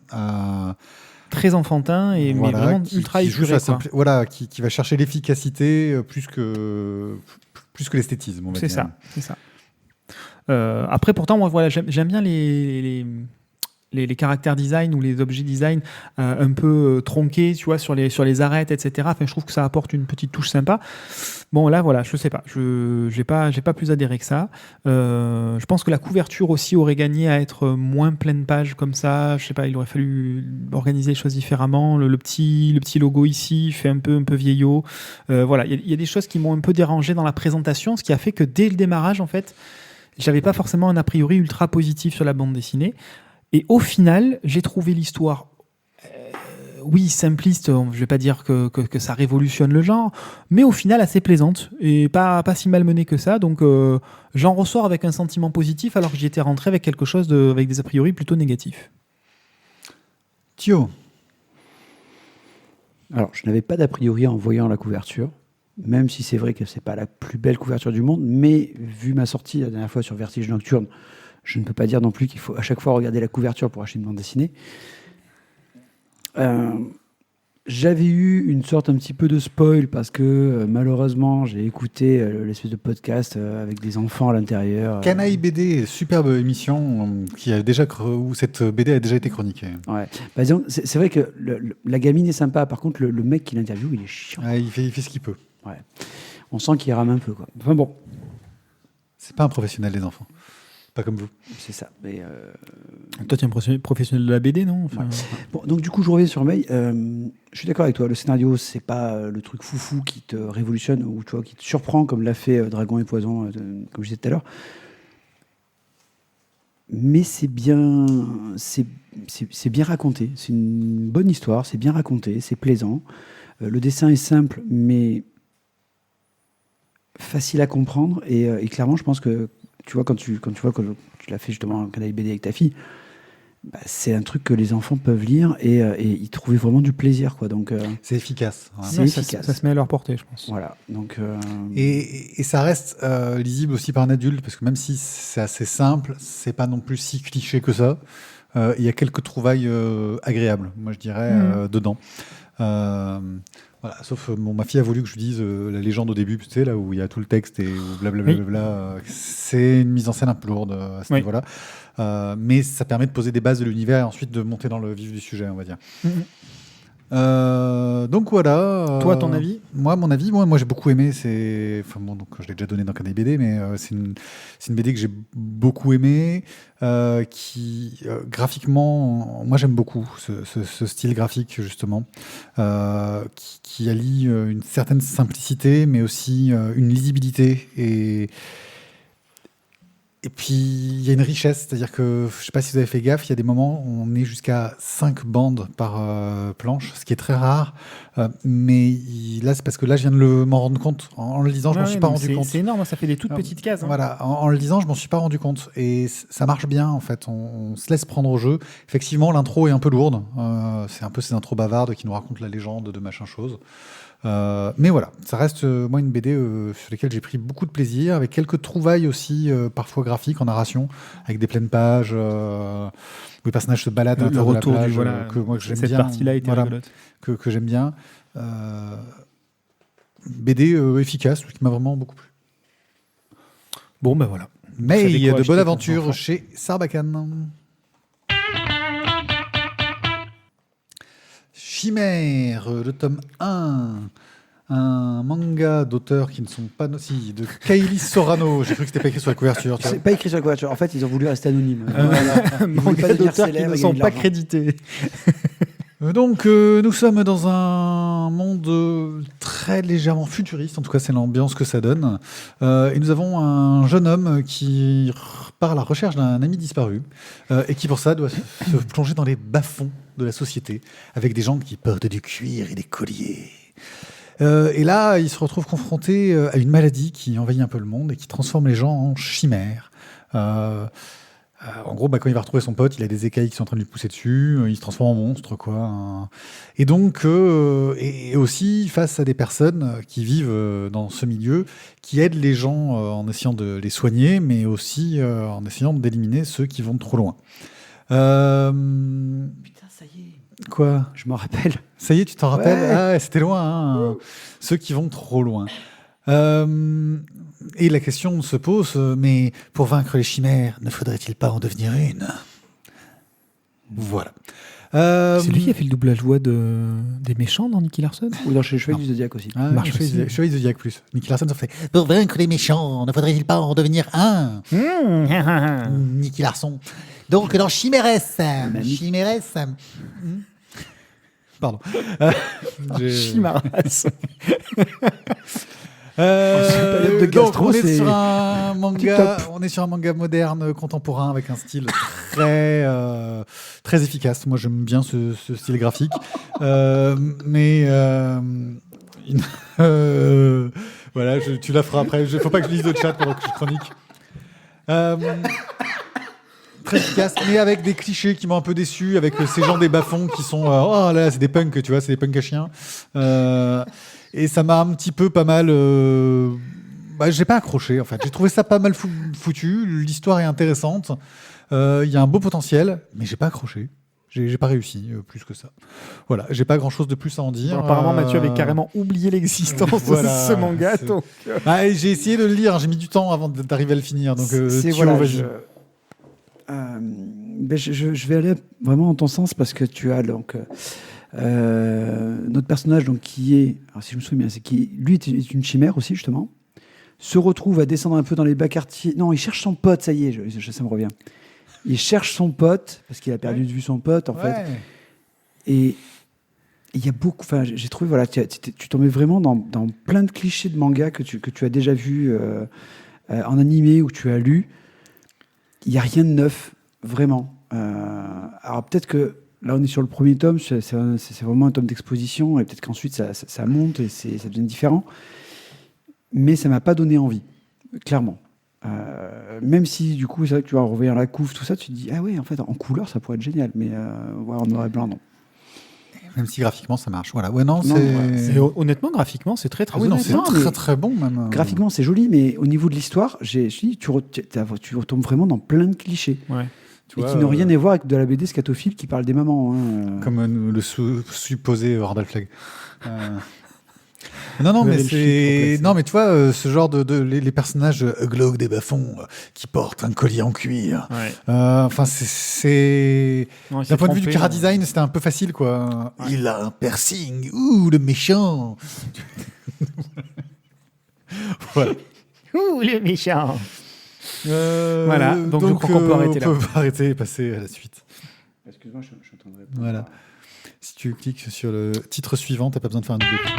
Très enfantin, mais vraiment ultra qui joue épuré. sur la voilà, qui va chercher l'efficacité plus que l'esthétisme. On va C'est dire. ça, c'est ça. Après, pourtant, moi, voilà, j'aime bien les caractères design ou les objets design un peu tronqués, tu vois, sur les arêtes, etc. Enfin, je trouve que ça apporte une petite touche sympa. Bon, là, voilà, je sais pas. J'ai pas plus adhéré que ça. Je pense que la couverture aussi aurait gagné à être moins pleine page comme ça. Je sais pas, il aurait fallu organiser les choses différemment. Le petit logo ici fait un peu vieillot. Voilà, il y a des choses qui m'ont un peu dérangé dans la présentation, ce qui a fait que dès le démarrage, en fait, j'avais pas forcément un a priori ultra positif sur la bande dessinée. Et au final, j'ai trouvé l'histoire, oui, simpliste, je ne vais pas dire que ça révolutionne le genre, mais au final assez plaisante et pas si mal menée que ça. Donc j'en ressors avec un sentiment positif alors que j'y étais rentré avec quelque chose avec des a priori plutôt négatifs. Thio. Alors, je n'avais pas d'a priori en voyant la couverture, même si c'est vrai que c'est pas la plus belle couverture du monde, mais vu ma sortie la dernière fois sur Vertige Nocturne, je ne peux pas dire non plus qu'il faut à chaque fois regarder la couverture pour acheter une bande dessinée. J'avais eu une sorte un petit peu de spoil parce que malheureusement j'ai écouté l'espèce de podcast avec des enfants à l'intérieur. Canaille BD, superbe émission où cette BD a déjà été chroniquée. Ouais. Par exemple, c'est vrai que la gamine est sympa, par contre le mec qui l'interviewe il est chiant. Ah, il fait ce qu'il peut. Ouais. On sent qu'il rame un peu, quoi. Enfin bon, C'est pas un professionnel, les enfants. Pas comme vous. c'est ça. Mais Toi, tu es un professionnel de la BD, non? Enfin, bon, donc du coup, je reviens sur May. Je suis d'accord avec toi. Le scénario, c'est pas le truc foufou qui te révolutionne ou tu vois, qui te surprend comme l'a fait Dragon et Poison, comme je disais tout à l'heure. Mais c'est bien raconté. C'est une bonne histoire. C'est bien raconté. C'est plaisant. Le dessin est simple, mais facile à comprendre. Et clairement, je pense que tu vois quand tu l'as fait justement en Canaille BD avec ta fille. c'est un truc que les enfants peuvent lire et y trouver vraiment du plaisir, quoi. Donc, C'est efficace. Ouais. c'est Ouais, efficace. ça se met à leur portée, je pense. Voilà. Donc, Et ça reste lisible aussi par un adulte, parce que même si c'est assez simple, c'est pas non plus si cliché que ça. Il y a quelques trouvailles agréables, moi je dirais, dedans. Voilà, sauf ma fille a voulu que je lui dise la légende au début, tu sais, là où il y a tout le texte et blablabla. C'est une mise en scène un peu lourde à ce Oui. niveau-là. Mais ça permet de poser des bases de l'univers et ensuite de monter dans le vif du sujet, on va dire. Donc voilà. Toi, ton avis ? Moi, mon avis, moi j'ai beaucoup aimé. Donc, je l'ai déjà donné dans Canet BD, mais c'est une BD que j'ai beaucoup aimé, qui graphiquement, moi j'aime beaucoup ce style graphique justement, qui allie une certaine simplicité, mais aussi une lisibilité et puis, il y a une richesse, c'est-à-dire que, je ne sais pas si vous avez fait gaffe, il y a des moments où on est jusqu'à 5 bandes par planche, ce qui est très rare. Mais là, c'est parce que là, je viens de m'en rendre compte. En le lisant, je m'en suis pas rendu compte. C'est énorme, ça fait des toutes petites cases. Hein. Voilà, en le lisant, je m'en suis pas rendu compte. Et ça marche bien, en fait. On se laisse prendre au jeu. Effectivement, l'intro est un peu lourde. C'est un peu ces intros bavardes qui nous racontent la légende de machin chose. Mais voilà, ça reste moi une BD sur laquelle j'ai pris beaucoup de plaisir, avec quelques trouvailles aussi, parfois graphiques en narration, avec des pleines pages où les personnages se baladent à Le l'intérieur de la retour plage, du que moi que j'aime cette bien. partie-là était Voilà, rigolote. que j'aime bien. BD efficace, qui m'a vraiment beaucoup plu. Bon, ben voilà. Mais savez il y a quoi de acheter bonnes pour vos aventures enfants. chez Sarbacane. Chimère, le tome 1. Un manga d'auteurs qui ne sont pas... Si, de Kaili Sorano. J'ai cru que c'était pas écrit sur la couverture. Tu vois. c'est pas écrit sur la couverture. En fait, ils ont voulu rester anonymes. Ils voulaient pas devenir d'auteurs qui célèbres ne et sont gagner de pas l'argent. crédités. Donc, nous sommes dans un monde très légèrement futuriste. En tout cas, c'est l'ambiance que ça donne. Et nous avons un jeune homme qui part à la recherche d'un ami disparu et qui, pour ça, doit se plonger dans les bas-fonds de la société avec des gens qui portent du cuir et des colliers. Et là, il se retrouve confronté à une maladie qui envahit un peu le monde et qui transforme les gens en chimères. En gros, quand il va retrouver son pote, il a des écailles qui sont en train de lui pousser dessus, il se transforme en monstre, quoi. Et donc, et aussi face à des personnes qui vivent dans ce milieu, qui aident les gens en essayant de les soigner, mais aussi en essayant d'éliminer ceux qui vont trop loin. Putain, ça y est. Quoi ? Je m'en rappelle. Ça y est, tu t'en rappelles ? Ouais. Ah, c'était loin, hein. Ceux qui vont trop loin. Et la question se pose, mais pour vaincre les chimères, ne faudrait-il pas en devenir une ? Voilà. C'est lui qui a fait le doublage voix des méchants dans Nicky Larson ? Ou dans chez les Chevaliers du Zodiac aussi. Ah, marche Chevalier aussi. Chevalier Zodiac plus. Nicky Larson, ça fait pour vaincre les méchants, ne faudrait-il pas en devenir un ? Nicky Larson. Donc dans Chimérès. Chimérès. Pardon. Chimaras. période de Donc gastro, on est c'est sur un manga, tip-top. on est sur un manga moderne, contemporain, avec un style très très efficace. Moi, j'aime bien ce style graphique, mais voilà, tu la feras après. Faut pas que je lise le chat pendant que je chronique. Très efficace, mais avec des clichés qui m'ont un peu déçu, avec ces gens des bas-fonds qui sont oh là, c'est des punks, tu vois, c'est des punks à chiens. Et ça m'a un petit peu pas mal. J'ai pas accroché en fait. J'ai trouvé ça pas mal foutu. L'histoire est intéressante. Il y a un beau potentiel, mais j'ai pas accroché. J'ai pas réussi plus que ça. Voilà, j'ai pas grand chose de plus à en dire. Apparemment, Mathieu avait carrément oublié l'existence voilà, de ce manga. c'est- Donc, J'ai essayé de le lire. J'ai mis du temps avant d'arriver à le finir. Donc, C'est Thio, voilà, vas-y. je vais aller vraiment en ton sens parce que tu as donc notre personnage donc qui est, alors si je me souviens bien, c'est qui lui est une chimère aussi justement, se retrouve à descendre un peu dans les bas quartiers. Non, il cherche son pote, ça y est, ça me revient. Il cherche son pote parce qu'il a perdu de vue son pote en fait. Ouais. Et il y a beaucoup. Enfin, j'ai trouvé voilà, tu tombais vraiment dans plein de clichés de manga que tu as déjà vu en animé ou que tu as lu. Il n'y a rien de neuf, vraiment. Alors peut-être que là, on est sur le premier tome, c'est vraiment un tome d'exposition, et peut-être qu'ensuite ça monte et ça devient différent. Mais ça m'a pas donné envie, clairement. Même si, du coup, c'est vrai que tu vas revoir la couve, tout ça, tu te dis, ah ouais, en fait, en couleur, ça pourrait être génial, mais ouais, en noir et blanc, non. Même si graphiquement ça marche. Voilà. Ouais, non, Non, c'est. Honnêtement, graphiquement, c'est très très Ah oui, non, honnête. c'est Non, très mais- très bon même. Graphiquement, c'est joli, mais au niveau de l'histoire, je dis, tu retombes vraiment dans plein de clichés. Ouais. Tu Et vois, qui n'ont rien à voir avec de la BD scatophile qui parle des mamans. Hein. Comme le supposé Randall Flagg. Non, non, Vous mais avez le chic c'est. complexe. Non, mais tu vois, ce genre les personnages glauques des bas-fonds qui portent un collier en cuir. Ouais. Enfin, c'est. Non, il s'est D'un point de vue du trompé, chara hein. design, c'était un peu facile, quoi. Ouais. Il a un piercing. Ouh, le méchant. Voilà. Ouh, le méchant. Voilà, donc je crois qu'on peut arrêter là. On peut arrêter et passer à la suite. Excuse-moi, je suis en train de répondre. Voilà. Si tu cliques sur le titre suivant, t'as pas besoin de faire un double clic.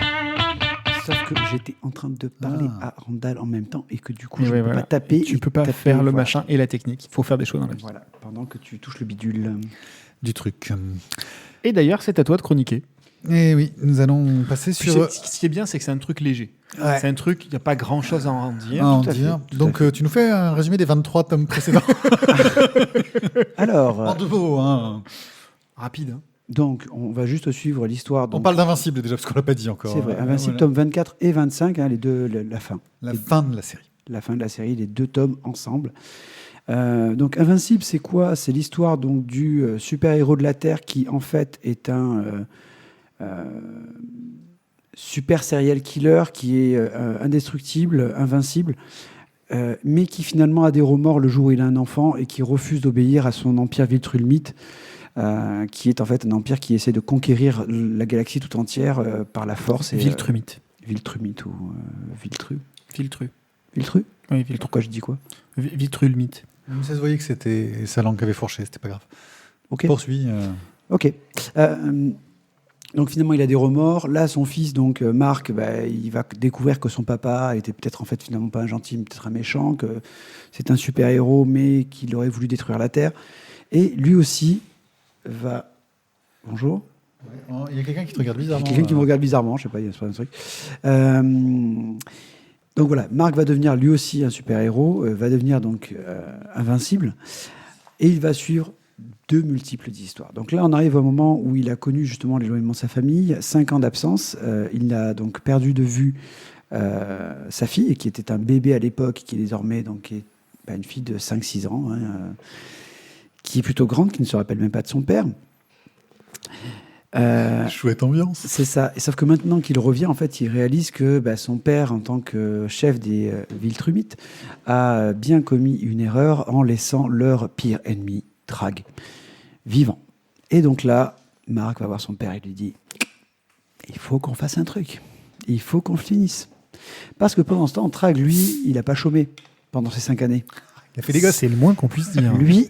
Sauf que j'étais en train de parler Ah. à Randall en même temps et que du coup, Et je ouais, ne peux voilà. pas taper. Tu et peux pas taper, faire le voilà. machin et la technique. Il faut faire des choses dans la vie. Voilà, pendant que tu touches le bidule. Du truc. Et d'ailleurs, c'est à toi de chroniquer. Et oui, nous allons passer Puis sur. ce qui est bien, c'est que c'est un truc léger. Ouais. C'est un truc, il n'y a pas grand chose à en dire. Ah, en tout à fait, dire. tout à Donc, fait. tu nous fais un résumé des 23 tomes précédents. Alors, En deux mots, hein. Rapide. Hein. donc, on va juste suivre l'histoire. On donc, parle d'Invincible déjà, parce qu'on l'a pas dit encore. C'est vrai, Invincible, Voilà. tome 24 et 25, hein, les deux, la fin. La fin de la série. La fin de la série, les deux tomes ensemble. Donc Invincible, c'est quoi? C'est l'histoire donc du super-héros de la Terre qui en fait est un super serial killer qui est indestructible, invincible, mais qui finalement a des remords le jour où il a un enfant et qui refuse d'obéir à son empire Viltrulmite, qui est en fait un empire qui essaie de conquérir la galaxie tout entière par la force. Et, Viltrumite. Viltrumite ou Viltru. Viltru. Viltru? Oui, Viltru. Pourquoi je dis quoi? Vitrulmite. Mais ça se voyait que c'était sa langue qui avait fourché, c'était pas grave. Ok. Poursuis. Ok. Donc finalement, il a des remords. Là, son fils, donc Marc, il va découvrir que son papa était peut-être en fait finalement pas un gentil, mais peut-être un méchant, que c'est un super-héros, mais qu'il aurait voulu détruire la Terre. Et lui aussi va... Bonjour. Il y a quelqu'un qui te regarde Il y a bizarrement. quelqu'un qui me regarde bizarrement, je sais pas, il y a pas un truc. Donc voilà, Marc va devenir lui aussi un super-héros, va devenir donc invincible, et il va suivre de multiples histoires. Donc là, on arrive au moment où il a connu justement l'éloignement de sa famille, 5 ans d'absence. Il a donc perdu de vue sa fille, qui était un bébé à l'époque, qui est désormais donc, est, une fille de 5-6 ans, hein, qui est plutôt grande, qui ne se rappelle même pas de son père. Chouette ambiance. C'est ça. Et sauf que maintenant qu'il revient, en fait, il réalise que son père, en tant que chef des Viltrumites, a bien commis une erreur en laissant leur pire ennemi, Trag, vivant. Et donc là, Marc va voir son père et lui dit « Il faut qu'on fasse un truc. Il faut qu'on finisse. » Parce que pendant ce temps, Trag, lui, il n'a pas chômé pendant ces 5 années. Il a fait des gosses. C'est le moins qu'on puisse dire. Lui,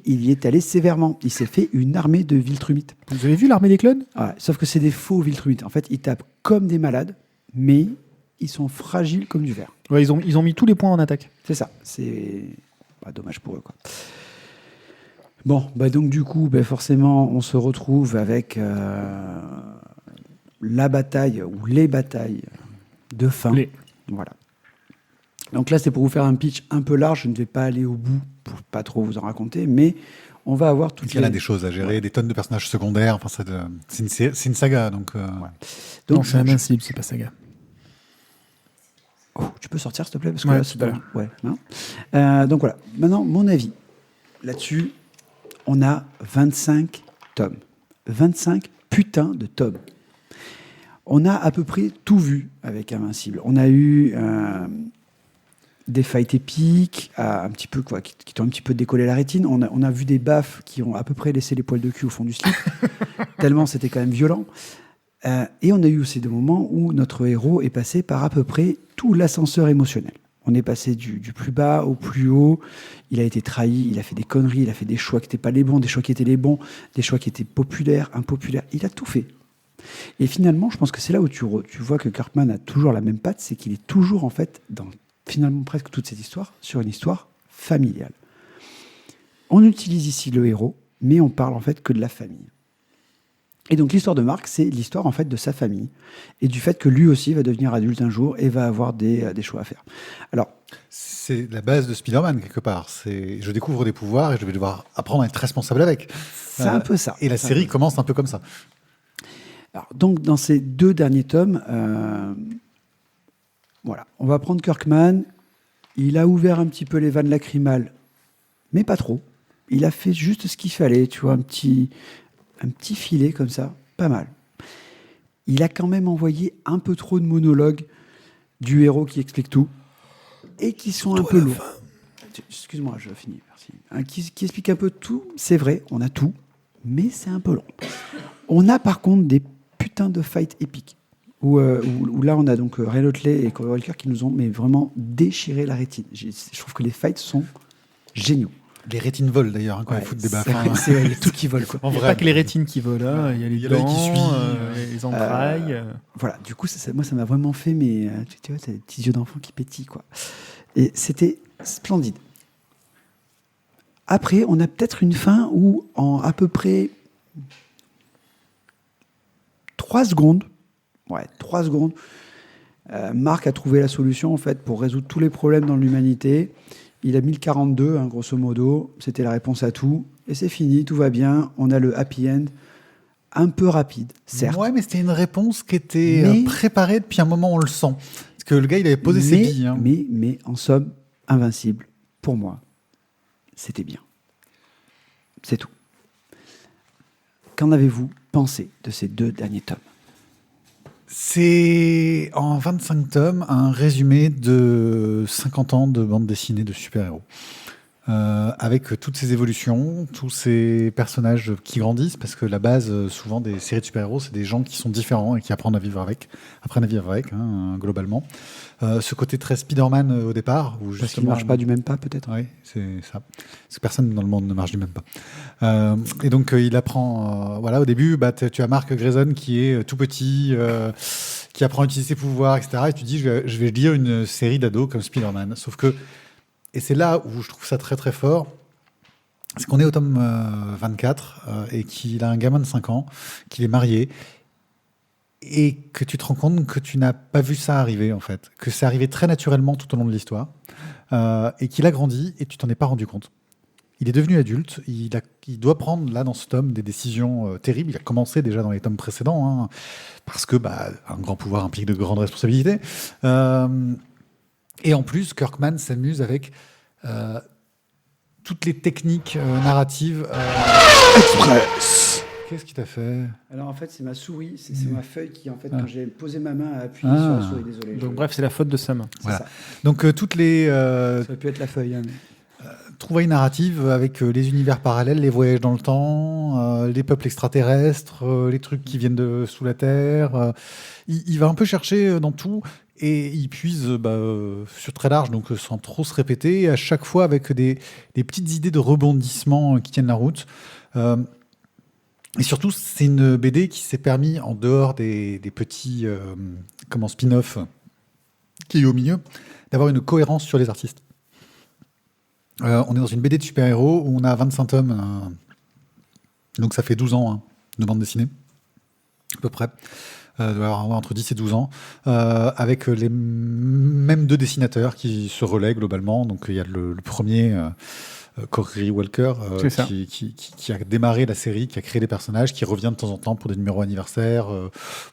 il y est allé sévèrement. Il s'est fait une armée de Viltrumites. Vous avez vu l'armée des clones? Ouais, sauf que c'est des faux Viltrumites. En fait, ils tapent comme des malades, mais ils sont fragiles comme du verre. Ouais, ils ont mis tous les points en attaque. C'est ça. C'est dommage pour eux, quoi. Bon, donc du coup, forcément, on se retrouve avec la bataille ou les batailles de fin. Voilà. Donc là, c'est pour vous faire un pitch un peu large. Je ne vais pas aller au bout pour pas trop vous en raconter, mais on va avoir toutes Il y a des choses à gérer, des tonnes de personnages secondaires. Enfin, c'est une saga, donc. Donc Donc, c'est invincible, c'est pas saga. Oh, tu peux sortir, s'il te plaît, parce que Ouais, là, tout à l'heure. ouais, hein. Donc voilà. Maintenant, mon avis là-dessus, on a 25 tomes. 25 putains de tomes. On a à peu près tout vu avec Invincible. On a eu des fights épiques, un petit peu, quoi, qui t'ont un petit peu décollé la rétine. On a vu des baffes qui ont à peu près laissé les poils de cul au fond du slip, tellement c'était quand même violent. Et on a eu aussi des moments où notre héros est passé par à peu près tout l'ascenseur émotionnel. On est passé du plus bas au plus haut. Il a été trahi, il a fait des conneries, il a fait des choix qui n'étaient pas les bons, des choix qui étaient les bons, des choix qui étaient populaires, impopulaires. Il a tout fait. Et finalement, je pense que c'est là où tu vois que Kirkman a toujours la même patte, c'est qu'il est toujours, en fait, dans finalement presque toute cette histoire, sur une histoire familiale. On utilise ici le héros, mais on parle en fait que de la famille. Et donc l'histoire de Mark, c'est l'histoire en fait de sa famille et du fait que lui aussi va devenir adulte un jour et va avoir des choix à faire. Alors, C'est la base de Spider-Man, quelque part. Je découvre des pouvoirs et je vais devoir apprendre à être responsable avec. c'est un peu ça. Et la C'est un série peu- commence un peu comme ça. Alors, donc dans ces 2 derniers tomes, voilà, on va prendre Kirkman. Il a ouvert un petit peu les vannes lacrymales, mais pas trop. Il a fait juste ce qu'il fallait, tu vois, un petit filet comme ça, pas mal. Il a quand même envoyé un peu trop de monologues du héros qui explique tout et qui sont un peu lourds. Excuse-moi, je finis, merci. Qui explique un peu tout, c'est vrai, on a tout, mais c'est un peu long. On a par contre des putains de fights épiques. Où là, on a donc Ray Otley et Corey Walker qui nous ont mais vraiment déchiré la rétine. Je trouve que les fights sont géniaux. Les rétines volent d'ailleurs, quand Ouais, ils foutent des baffes. c'est vrai, c'est vrai, il y a tout qui vole, quoi. En Il n'y a vrai. pas que les rétines qui volent, hein. Il y a les Il y a l'œil dents, qui suit, les entrailles. Voilà, du coup, moi, ça m'a vraiment fait, mais tu vois, c'est des petits yeux d'enfant qui pétillent, quoi. Et c'était splendide. Après, on a peut-être une fin où, en à peu près 3 secondes, Marc a trouvé la solution, en fait, pour résoudre tous les problèmes dans l'humanité. Il a mis le 42, hein, grosso modo. C'était la réponse à tout. Et c'est fini, tout va bien. On a le happy end. Un peu rapide, certes. Ouais, mais c'était une réponse qui était Mais- préparée depuis un moment, on le sent. Parce que le gars, il avait posé ses billes. Hein. mais en somme, invincible, pour moi, c'était bien. C'est tout. Qu'en avez-vous pensé de ces 2 derniers tomes? C'est en 25 tomes un résumé de 50 ans de bande dessinée de super-héros. Avec toutes ces évolutions, tous ces personnages qui grandissent, parce que la base, souvent, des séries de super-héros, c'est des gens qui sont différents et qui apprennent à vivre avec, hein, globalement. Ce côté très Spider-Man au départ, où Parce justement... qu'ils ne marchent pas du même pas, peut-être. Oui, c'est ça. Parce que personne dans le monde ne marche du même pas. Et donc, il apprend... voilà, au début, tu as Mark Grayson qui est tout petit, qui apprend à utiliser ses pouvoirs, etc. Et tu dis, je vais lire une série d'ados comme Spider-Man. Sauf que... Et c'est là où je trouve ça très, très fort. C'est qu'on est au tome 24 et qu'il a un gamin de 5 ans, qu'il est marié, et que tu te rends compte que tu n'as pas vu ça arriver, en fait. Que c'est arrivé très naturellement tout au long de l'histoire. Et qu'il a grandi et tu t'en es pas rendu compte. Il est devenu adulte, il doit prendre là dans ce tome des décisions terribles. Il a commencé déjà dans les tomes précédents, hein, parce que un grand pouvoir implique de grandes responsabilités. Et en plus, Kirkman s'amuse avec toutes les techniques narratives. Express. Qu'est-ce qu'il t'a fait? Alors en fait, c'est ma souris, c'est ma feuille qui, en fait, quand j'ai posé ma main, a appuyé sur la souris. Désolé. Donc bref, c'est la faute de sa main. c'est Voilà. ça. Donc toutes les Ça aurait pu être la feuille. Hein, mais- trouvailles narratives avec les univers parallèles, les voyages dans le temps, les peuples extraterrestres, les trucs qui viennent de sous la Terre. Il va un peu chercher dans tout et il puise sur très large, donc sans trop se répéter, et à chaque fois avec des petites idées de rebondissement qui tiennent la route. Et surtout, c'est une BD qui s'est permis, en dehors des petits spin-off qui est au milieu, d'avoir une cohérence sur les artistes. On est dans une BD de super-héros où on a 25 tomes, donc ça fait 12 ans hein, de bande dessinée, à peu près. Doit y avoir entre 10 et 12 ans, avec les mêmes 2 dessinateurs qui se relaient globalement. Donc il y a le premier, Corey Walker, C'est ça. qui a démarré la série, qui a créé des personnages, qui revient de temps en temps pour des numéros anniversaires,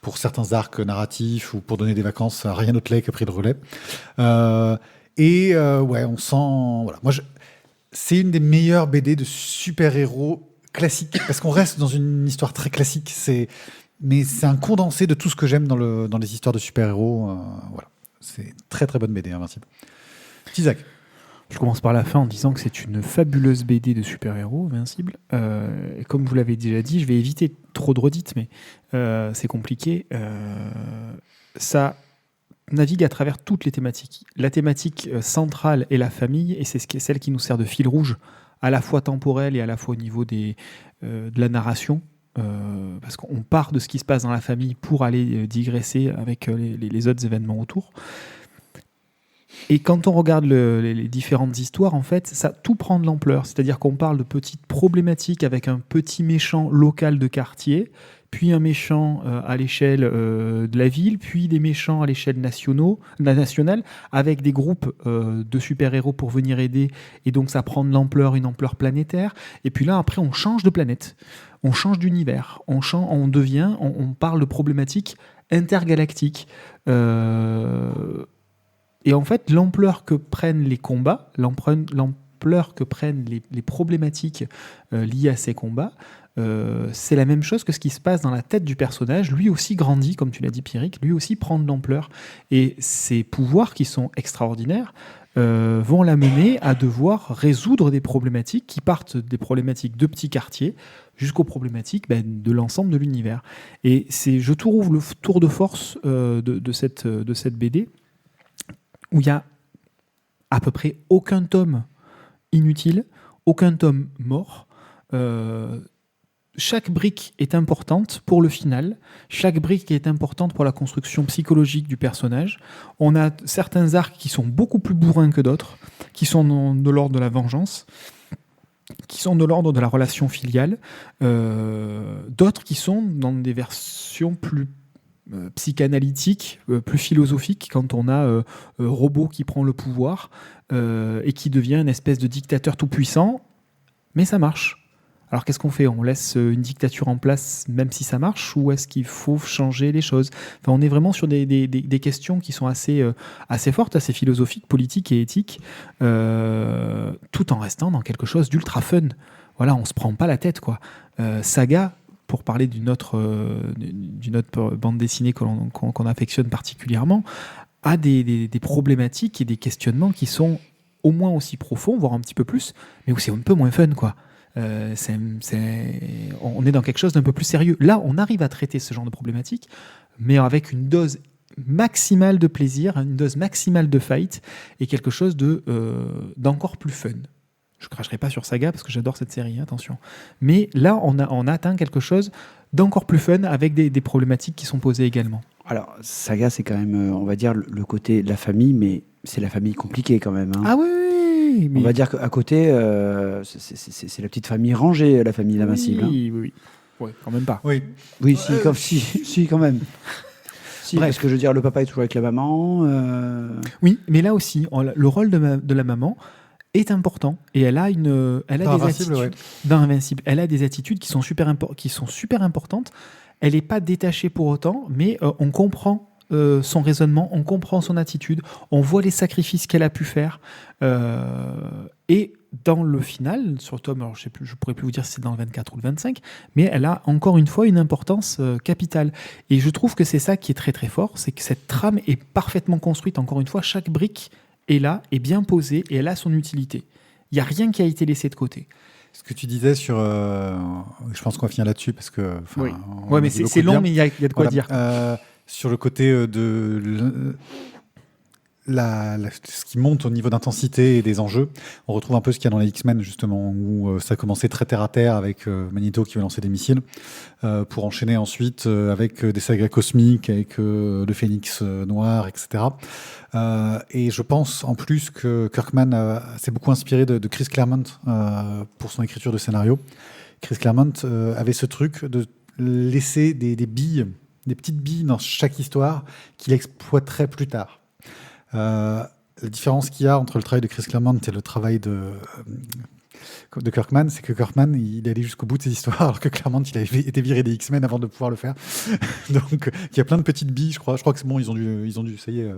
pour certains arcs narratifs ou pour donner des vacances à Ryan Otley qui a pris le relais. Ouais, on sent... Voilà. Moi, c'est une des meilleures BD de super-héros classiques, parce qu'on reste dans une histoire très classique. Mais c'est un condensé de tout ce que j'aime dans les histoires de super-héros. Voilà. C'est très très bonne BD, Invincible. Isaac. Je commence par la fin en disant que c'est une fabuleuse BD de super-héros, Invincible. Et comme vous l'avez déjà dit, je vais éviter trop de redites, mais c'est compliqué. Ça navigue à travers toutes les thématiques. La thématique centrale est la famille, et c'est celle qui nous sert de fil rouge, à la fois temporel et à la fois au niveau de la narration. Parce qu'on part de ce qui se passe dans la famille pour aller digresser avec les autres événements autour. Et quand on regarde les différentes histoires, en fait, ça tout prend de l'ampleur. C'est-à-dire qu'on parle de petites problématiques avec un petit méchant local de quartier, puis un méchant à l'échelle de la ville, puis des méchants à l'échelle nationale, avec des groupes de super-héros pour venir aider. Et donc ça prend de l'ampleur, une ampleur planétaire. Et puis là, après, on change de planète, on change d'univers, on parle de problématiques intergalactiques. Et en fait, l'ampleur que prennent les combats, l'ampleur que prennent les problématiques liées à ces combats, c'est la même chose que ce qui se passe dans la tête du personnage. Lui aussi grandit, comme tu l'as dit Pierrick, lui aussi prend de l'ampleur. Et ses pouvoirs, qui sont extraordinaires, vont l'amener à devoir résoudre des problématiques qui partent des problématiques de petits quartiers jusqu'aux problématiques de l'ensemble de l'univers. Et je trouve le tour de force de cette BD, où il y a à peu près aucun tome inutile, aucun tome mort. Chaque brique est importante pour le final. Chaque brique est importante pour la construction psychologique du personnage. On a certains arcs qui sont beaucoup plus bourrins que d'autres, qui sont de l'ordre de la vengeance, qui sont de l'ordre de la relation filiale, d'autres qui sont dans des versions plus psychanalytiques, plus philosophiques, quand on a Robot qui prend le pouvoir et qui devient une espèce de dictateur tout-puissant, mais ça marche. Alors qu'est-ce qu'on fait ? On laisse une dictature en place même si ça marche, ou est-ce qu'il faut changer les choses ? Enfin, on est vraiment sur des questions qui sont assez fortes, assez philosophiques, politiques et éthiques, tout en restant dans quelque chose d'ultra fun. Voilà, on ne se prend pas la tête, quoi. Saga, pour parler d'une autre bande dessinée qu'on affectionne particulièrement, a des problématiques et des questionnements qui sont au moins aussi profonds, voire un petit peu plus, mais où c'est un peu moins fun, quoi. On est dans quelque chose d'un peu plus sérieux. Là, on arrive à traiter ce genre de problématiques, mais avec une dose maximale de plaisir, une dose maximale de fight, et quelque chose d'encore plus fun. Je cracherai pas sur Saga parce que j'adore cette série, attention. Mais là, on a atteint quelque chose d'encore plus fun avec des problématiques qui sont posées également. Alors, Saga, c'est quand même, on va dire, le côté de la famille, mais c'est la famille compliquée quand même. Hein. Ah oui, On va dire qu'à côté, c'est la petite famille rangée, la famille L'Invincible. Oui. Ouais, quand même pas. Oui. Oui, si, quand même. Si, Bref. parce que je veux dire, le papa est toujours avec la maman. Oui, mais là aussi, le rôle de la maman est important, et elle a des Invincible, attitudes ouais. dans Invincible. Elle a des attitudes qui sont super importantes. Elle n'est pas détachée pour autant, mais on comprend son raisonnement, on comprend son attitude, on voit les sacrifices qu'elle a pu faire. Et dans le final, sur le tome, alors je ne pourrais plus vous dire si c'est dans le 24 ou le 25, mais elle a encore une fois une importance capitale. Et je trouve que c'est ça qui est très très fort, c'est que cette trame est parfaitement construite. Encore une fois, chaque brique est là, est bien posée, et elle a son utilité. Il n'y a rien qui a été laissé de côté. Ce que tu disais sur... je pense qu'on va finir là-dessus parce que... Oui. on a Mais dit beaucoup c'est de long, bien. mais il y a de quoi dire. Sur le côté de ce qui monte au niveau d'intensité et des enjeux, on retrouve un peu ce qu'il y a dans les X-Men, justement, où ça commençait très terre à terre avec Magneto qui veut lancer des missiles, pour enchaîner ensuite avec des sagas cosmiques, avec le Phénix noir, etc. Et je pense en plus que Kirkman s'est beaucoup inspiré de Chris Claremont pour son écriture de scénario. Chris Claremont avait ce truc de laisser des billes, des petites billes dans chaque histoire qu'il exploiterait plus tard. La différence qu'il y a entre le travail de Chris Claremont et le travail de Kirkman, c'est que Kirkman, il allait jusqu'au bout de ses histoires, alors que Claremont, il avait été viré des X-Men avant de pouvoir le faire. Donc, il y a plein de petites billes, je crois que c'est bon, ils ont dû, ça y est,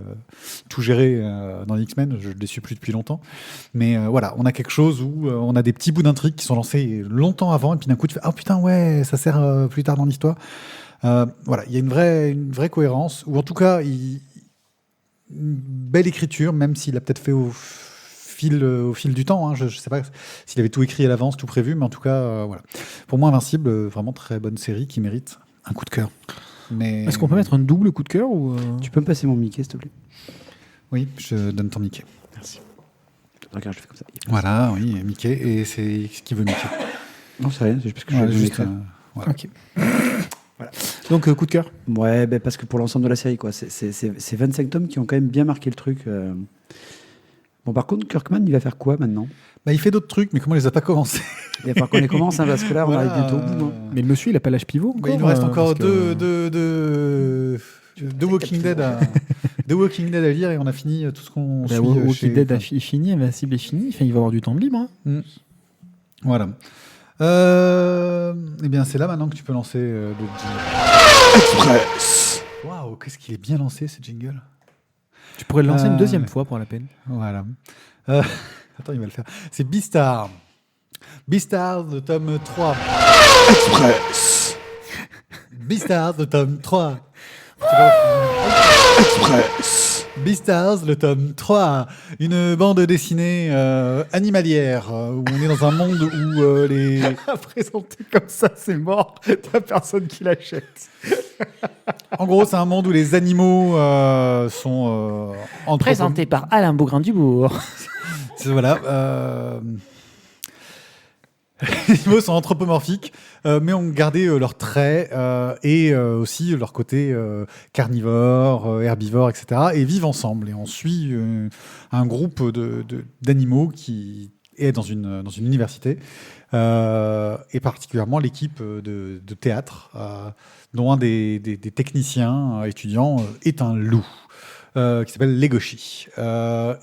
tout gérer dans les X-Men. Je ne les suis plus depuis longtemps. Mais voilà, on a quelque chose où on a des petits bouts d'intrigue qui sont lancés longtemps avant, et puis d'un coup, tu fais « Ah putain, ouais, ça sert plus tard dans l'histoire ». Voilà, il y a une vraie cohérence, ou en tout cas, une belle écriture, même s'il a peut-être fait au fil du temps. Hein. Je ne sais pas s'il avait tout écrit à l'avance, tout prévu, mais en tout cas, voilà. Pour moi, Invincible, vraiment très bonne série qui mérite un coup de cœur. Mais... Est-ce qu'on peut mettre un double coup de cœur ou Tu peux me passer mon Mickey, s'il te plaît ? Oui, je donne ton Mickey. Merci. Regarde, je fais comme ça. Voilà, oui, Mickey, et c'est ce qui veut Mickey. Non, c'est rien, c'est juste parce que Voilà, je vais juste, voilà. Ok. Donc, coup de cœur. Ouais, parce que pour l'ensemble de la série, quoi. C'est 25 tomes qui ont quand même bien marqué le truc. Bon, par contre, Kirkman, il va faire quoi maintenant? Bah, il fait d'autres trucs, mais comment on les a pas commencés? Il va falloir qu'on les commence, hein, parce que là, on Voilà, arrive bientôt au bout. Hein. Mais le monsieur, il a pas l'âge pivot bah, encore. il nous reste encore parce que- deux Walking Dead à lire et on a fini tout ce qu'on Bah, suit Walking chez... Dead a fini, Invincible est fini. Enfin, il va avoir du temps de libre. Hein. Voilà. Eh bien, c'est là maintenant que tu peux lancer le jingle. Express. Waouh, qu'est-ce qu'il est bien lancé ce jingle. Tu pourrais le lancer une deuxième fois pour la peine. Voilà. Attends, il va le faire. C'est Beastar. Beastar de tome 3. Express. Beastars, le tome 3. Express. Beastars, le tome 3. Une bande dessinée animalière où on est dans un monde où les... Présenté comme ça, c'est mort. T'as personne qui l'achète. En gros, c'est un monde où les animaux sont Présenté par Alain Bougrain-Dubourg. Voilà. Les animaux sont anthropomorphiques, mais ont gardé leurs traits et aussi leur côté carnivore, herbivore, etc. Et vivent ensemble. Et on suit un groupe d'animaux qui est dans une université, et particulièrement l'équipe de théâtre, dont un des techniciens étudiants est un loup. Qui s'appelle Legoshi.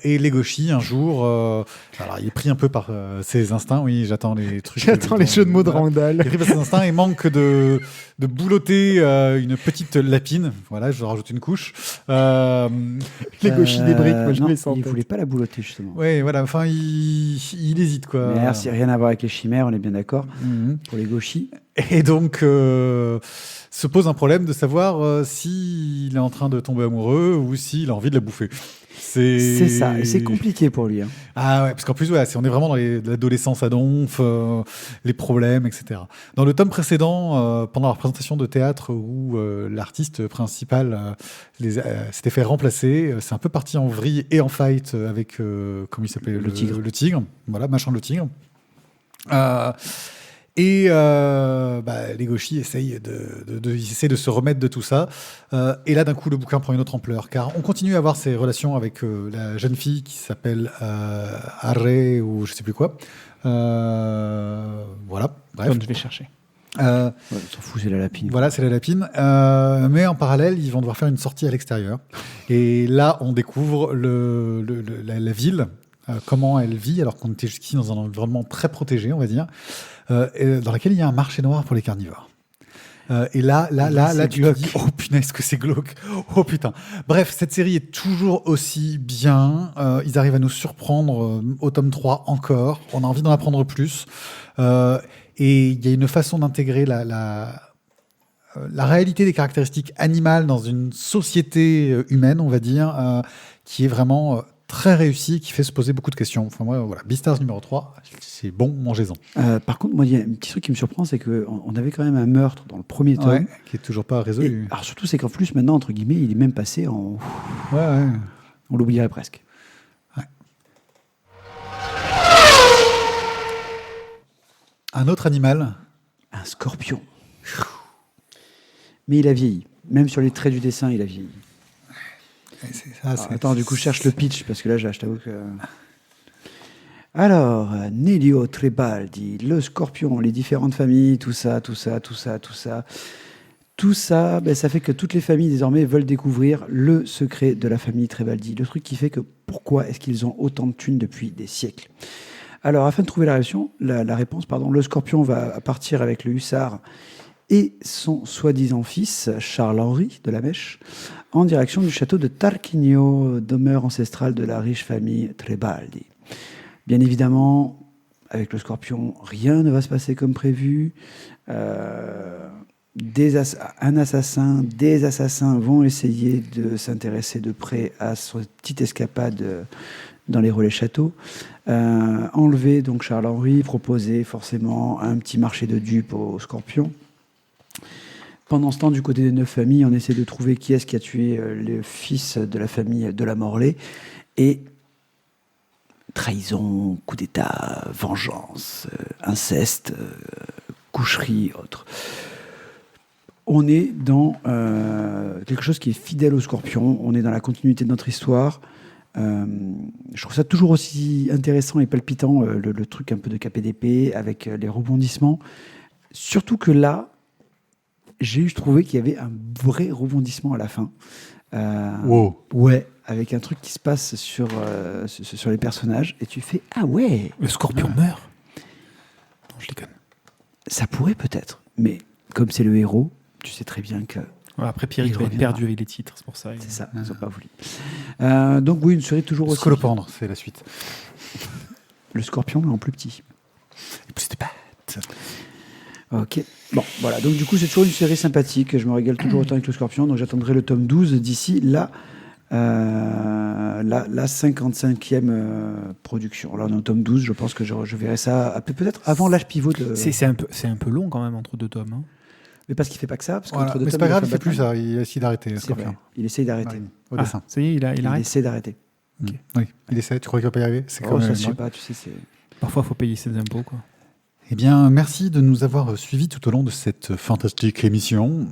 Et Legoshi, un jour, alors il est pris un peu par ses instincts. Oui, j'attends les trucs. J'attends les jeux de mots de Voilà. Il Randall. est pris par ses instincts et manque de boulotter une petite lapine. Voilà, je rajoute une couche. Les gauchis des briques, moi je non, mets ça en il tête. voulait pas la boulotter, justement. Ouais, voilà. Enfin, il hésite quoi. Mais alors, c'est rien à voir avec les chimères, on est bien d'accord. Mhm. Pour les gauchis. Et donc, se pose un problème de savoir s'il est en train de tomber amoureux ou s'il a envie de la bouffer. C'est ça, et c'est compliqué pour lui. Hein. Ah ouais, parce qu'en plus, ouais, on est vraiment dans l'adolescence à donf, les problèmes, etc. Dans le tome précédent, pendant la représentation de théâtre où l'artiste principal s'était fait remplacer, c'est un peu parti en vrille et en fight avec, comment il s'appelait, Le tigre. Le tigre, voilà, machin le tigre. Et Legoshi essaye de se remettre de tout ça. Et là, d'un coup, le bouquin prend une autre ampleur. Car on continue à avoir ces relations avec la jeune fille qui s'appelle Arre ou je sais plus quoi. Voilà, bref. Comme je vais chercher. Ouais, on s'en fout, c'est la lapine. Voilà, c'est la lapine. Mais en parallèle, ils vont devoir faire une sortie à l'extérieur. Et là, on découvre la ville, comment elle vit, alors qu'on était jusqu'ici dans un environnement très protégé, on va dire, dans laquelle il y a un marché noir pour les carnivores. Et là, tu te dis, oh punaise, que c'est glauque. Oh putain. Bref, cette série est toujours aussi bien. Ils arrivent à nous surprendre au tome 3 encore. On a envie d'en apprendre plus. Et il y a une façon d'intégrer la réalité des caractéristiques animales dans une société humaine, on va dire, qui est vraiment très réussie, qui fait se poser beaucoup de questions. Enfin, moi, voilà, Beastars numéro 3, c'est bon, mangez-en. Par contre, moi, il y a un petit truc qui me surprend, c'est qu'on avait quand même un meurtre dans le premier tome. Ouais, qui est toujours pas Et, résolu. alors surtout, c'est qu'en plus, maintenant, entre guillemets, il est même passé en... Ouais. On l'oublierait presque. Un autre animal. Un scorpion. Mais il a vieilli. Même sur les traits du dessin, il a vieilli. Attends, du coup, je cherche le pitch, parce que là, je t'avoue que... Alors, Nelio Trebaldi, le scorpion, les différentes familles, tout ça, ça fait que toutes les familles, désormais, veulent découvrir le secret de la famille Trebaldi. Le truc qui fait que pourquoi est-ce qu'ils ont autant de thunes depuis des siècles. Alors, afin de trouver la réponse, le scorpion va partir avec le hussard et son soi-disant fils, Charles-Henri de la Mèche, en direction du château de Tarquinio, demeure ancestrale de la riche famille Trebaldi. Bien évidemment, avec le scorpion, rien ne va se passer comme prévu. Des assassins vont essayer de s'intéresser de près à cette petite escapade dans les relais châteaux. Enlever donc Charles-Henri, proposer forcément un petit marché de dupes au scorpion. Pendant ce temps, du côté des 9 familles, on essaie de trouver qui est-ce qui a tué le fils de la famille de la Morlaix. Et trahison, coup d'État, vengeance, inceste, coucherie, autres. on est dans quelque chose qui est fidèle au Scorpion. On est dans la continuité de notre histoire. Je trouve ça toujours aussi intéressant et palpitant, le truc un peu de KPDP avec les rebondissements. Surtout que là, j'ai trouvé qu'il y avait un vrai rebondissement à la fin. Wow. Ouais, avec un truc qui se passe sur les personnages et tu fais ah ouais. Le scorpion meurt. Non, je déconne. Ça pourrait peut-être, mais comme c'est le héros, tu sais très bien que Ouais, après, Pierre, il Il va être reviendra. perdu avec les titres, c'est pour ça. c'est ça, ils n'ont pas voulu. Donc oui, une série toujours aussi. Scolopendre, c'est la suite. Le Scorpion, mais en plus petit. Et plus de pattes. Ok. Bon, voilà. Donc du coup, c'est toujours une série sympathique. Je me régale toujours autant avec le Scorpion. Donc j'attendrai le tome 12 d'ici la 55e production. Là, on est au tome 12. Je pense que je verrai ça peut-être avant l'âge pivot de... C'est un peu long quand même entre deux tomes. Hein. Mais parce qu'il fait pas que ça. Parce Voilà. qu'entre deux Mais c'est tomes, pas grave, il il fait plus Batman. ça. Il essaie d'arrêter. C'est Scorpion. vrai. Il essaye d'arrêter. Ouais, au Ah, dessin. ça y est, il Il arrête. essaie d'arrêter. Oui, il essaie. Tu crois qu'il va pas y arriver? C'est Oh, quand ça même. se fait pas, tu sais, c'est... Parfois, il faut payer ses impôts. Quoi. Eh bien, merci de nous avoir suivis tout au long de cette fantastique émission.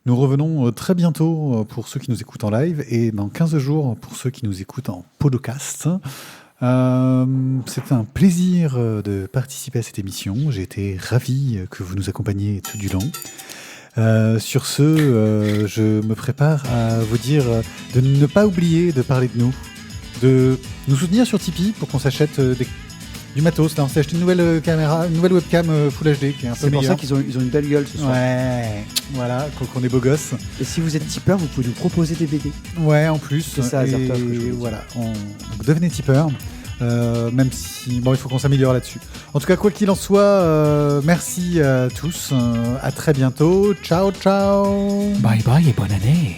Nous revenons très bientôt pour ceux qui nous écoutent en live et dans 15 jours pour ceux qui nous écoutent en podcast. C'est un plaisir de participer à cette émission. J'ai été ravi que vous nous accompagniez tout du long. Sur ce, je me prépare à vous dire de ne pas oublier de parler de nous, de nous soutenir sur Tipeee pour qu'on s'achète du matos. Là, on s'est acheté une nouvelle caméra, une nouvelle webcam Full HD qui est un peu C'est pour meilleure. ça qu'ils ont une belle gueule ce soir. Ouais, voilà, qu'on est beau gosse. Et si vous êtes tipeur, vous pouvez nous proposer des BD. Ouais, en plus. C'est ça, et Azertov, que je voulais dire. voilà, donc devenez tipeur. Même si, bon, il faut qu'on s'améliore là-dessus. En tout cas, quoi qu'il en soit, merci à tous. À très bientôt. Ciao, ciao. Bye bye et bonne année.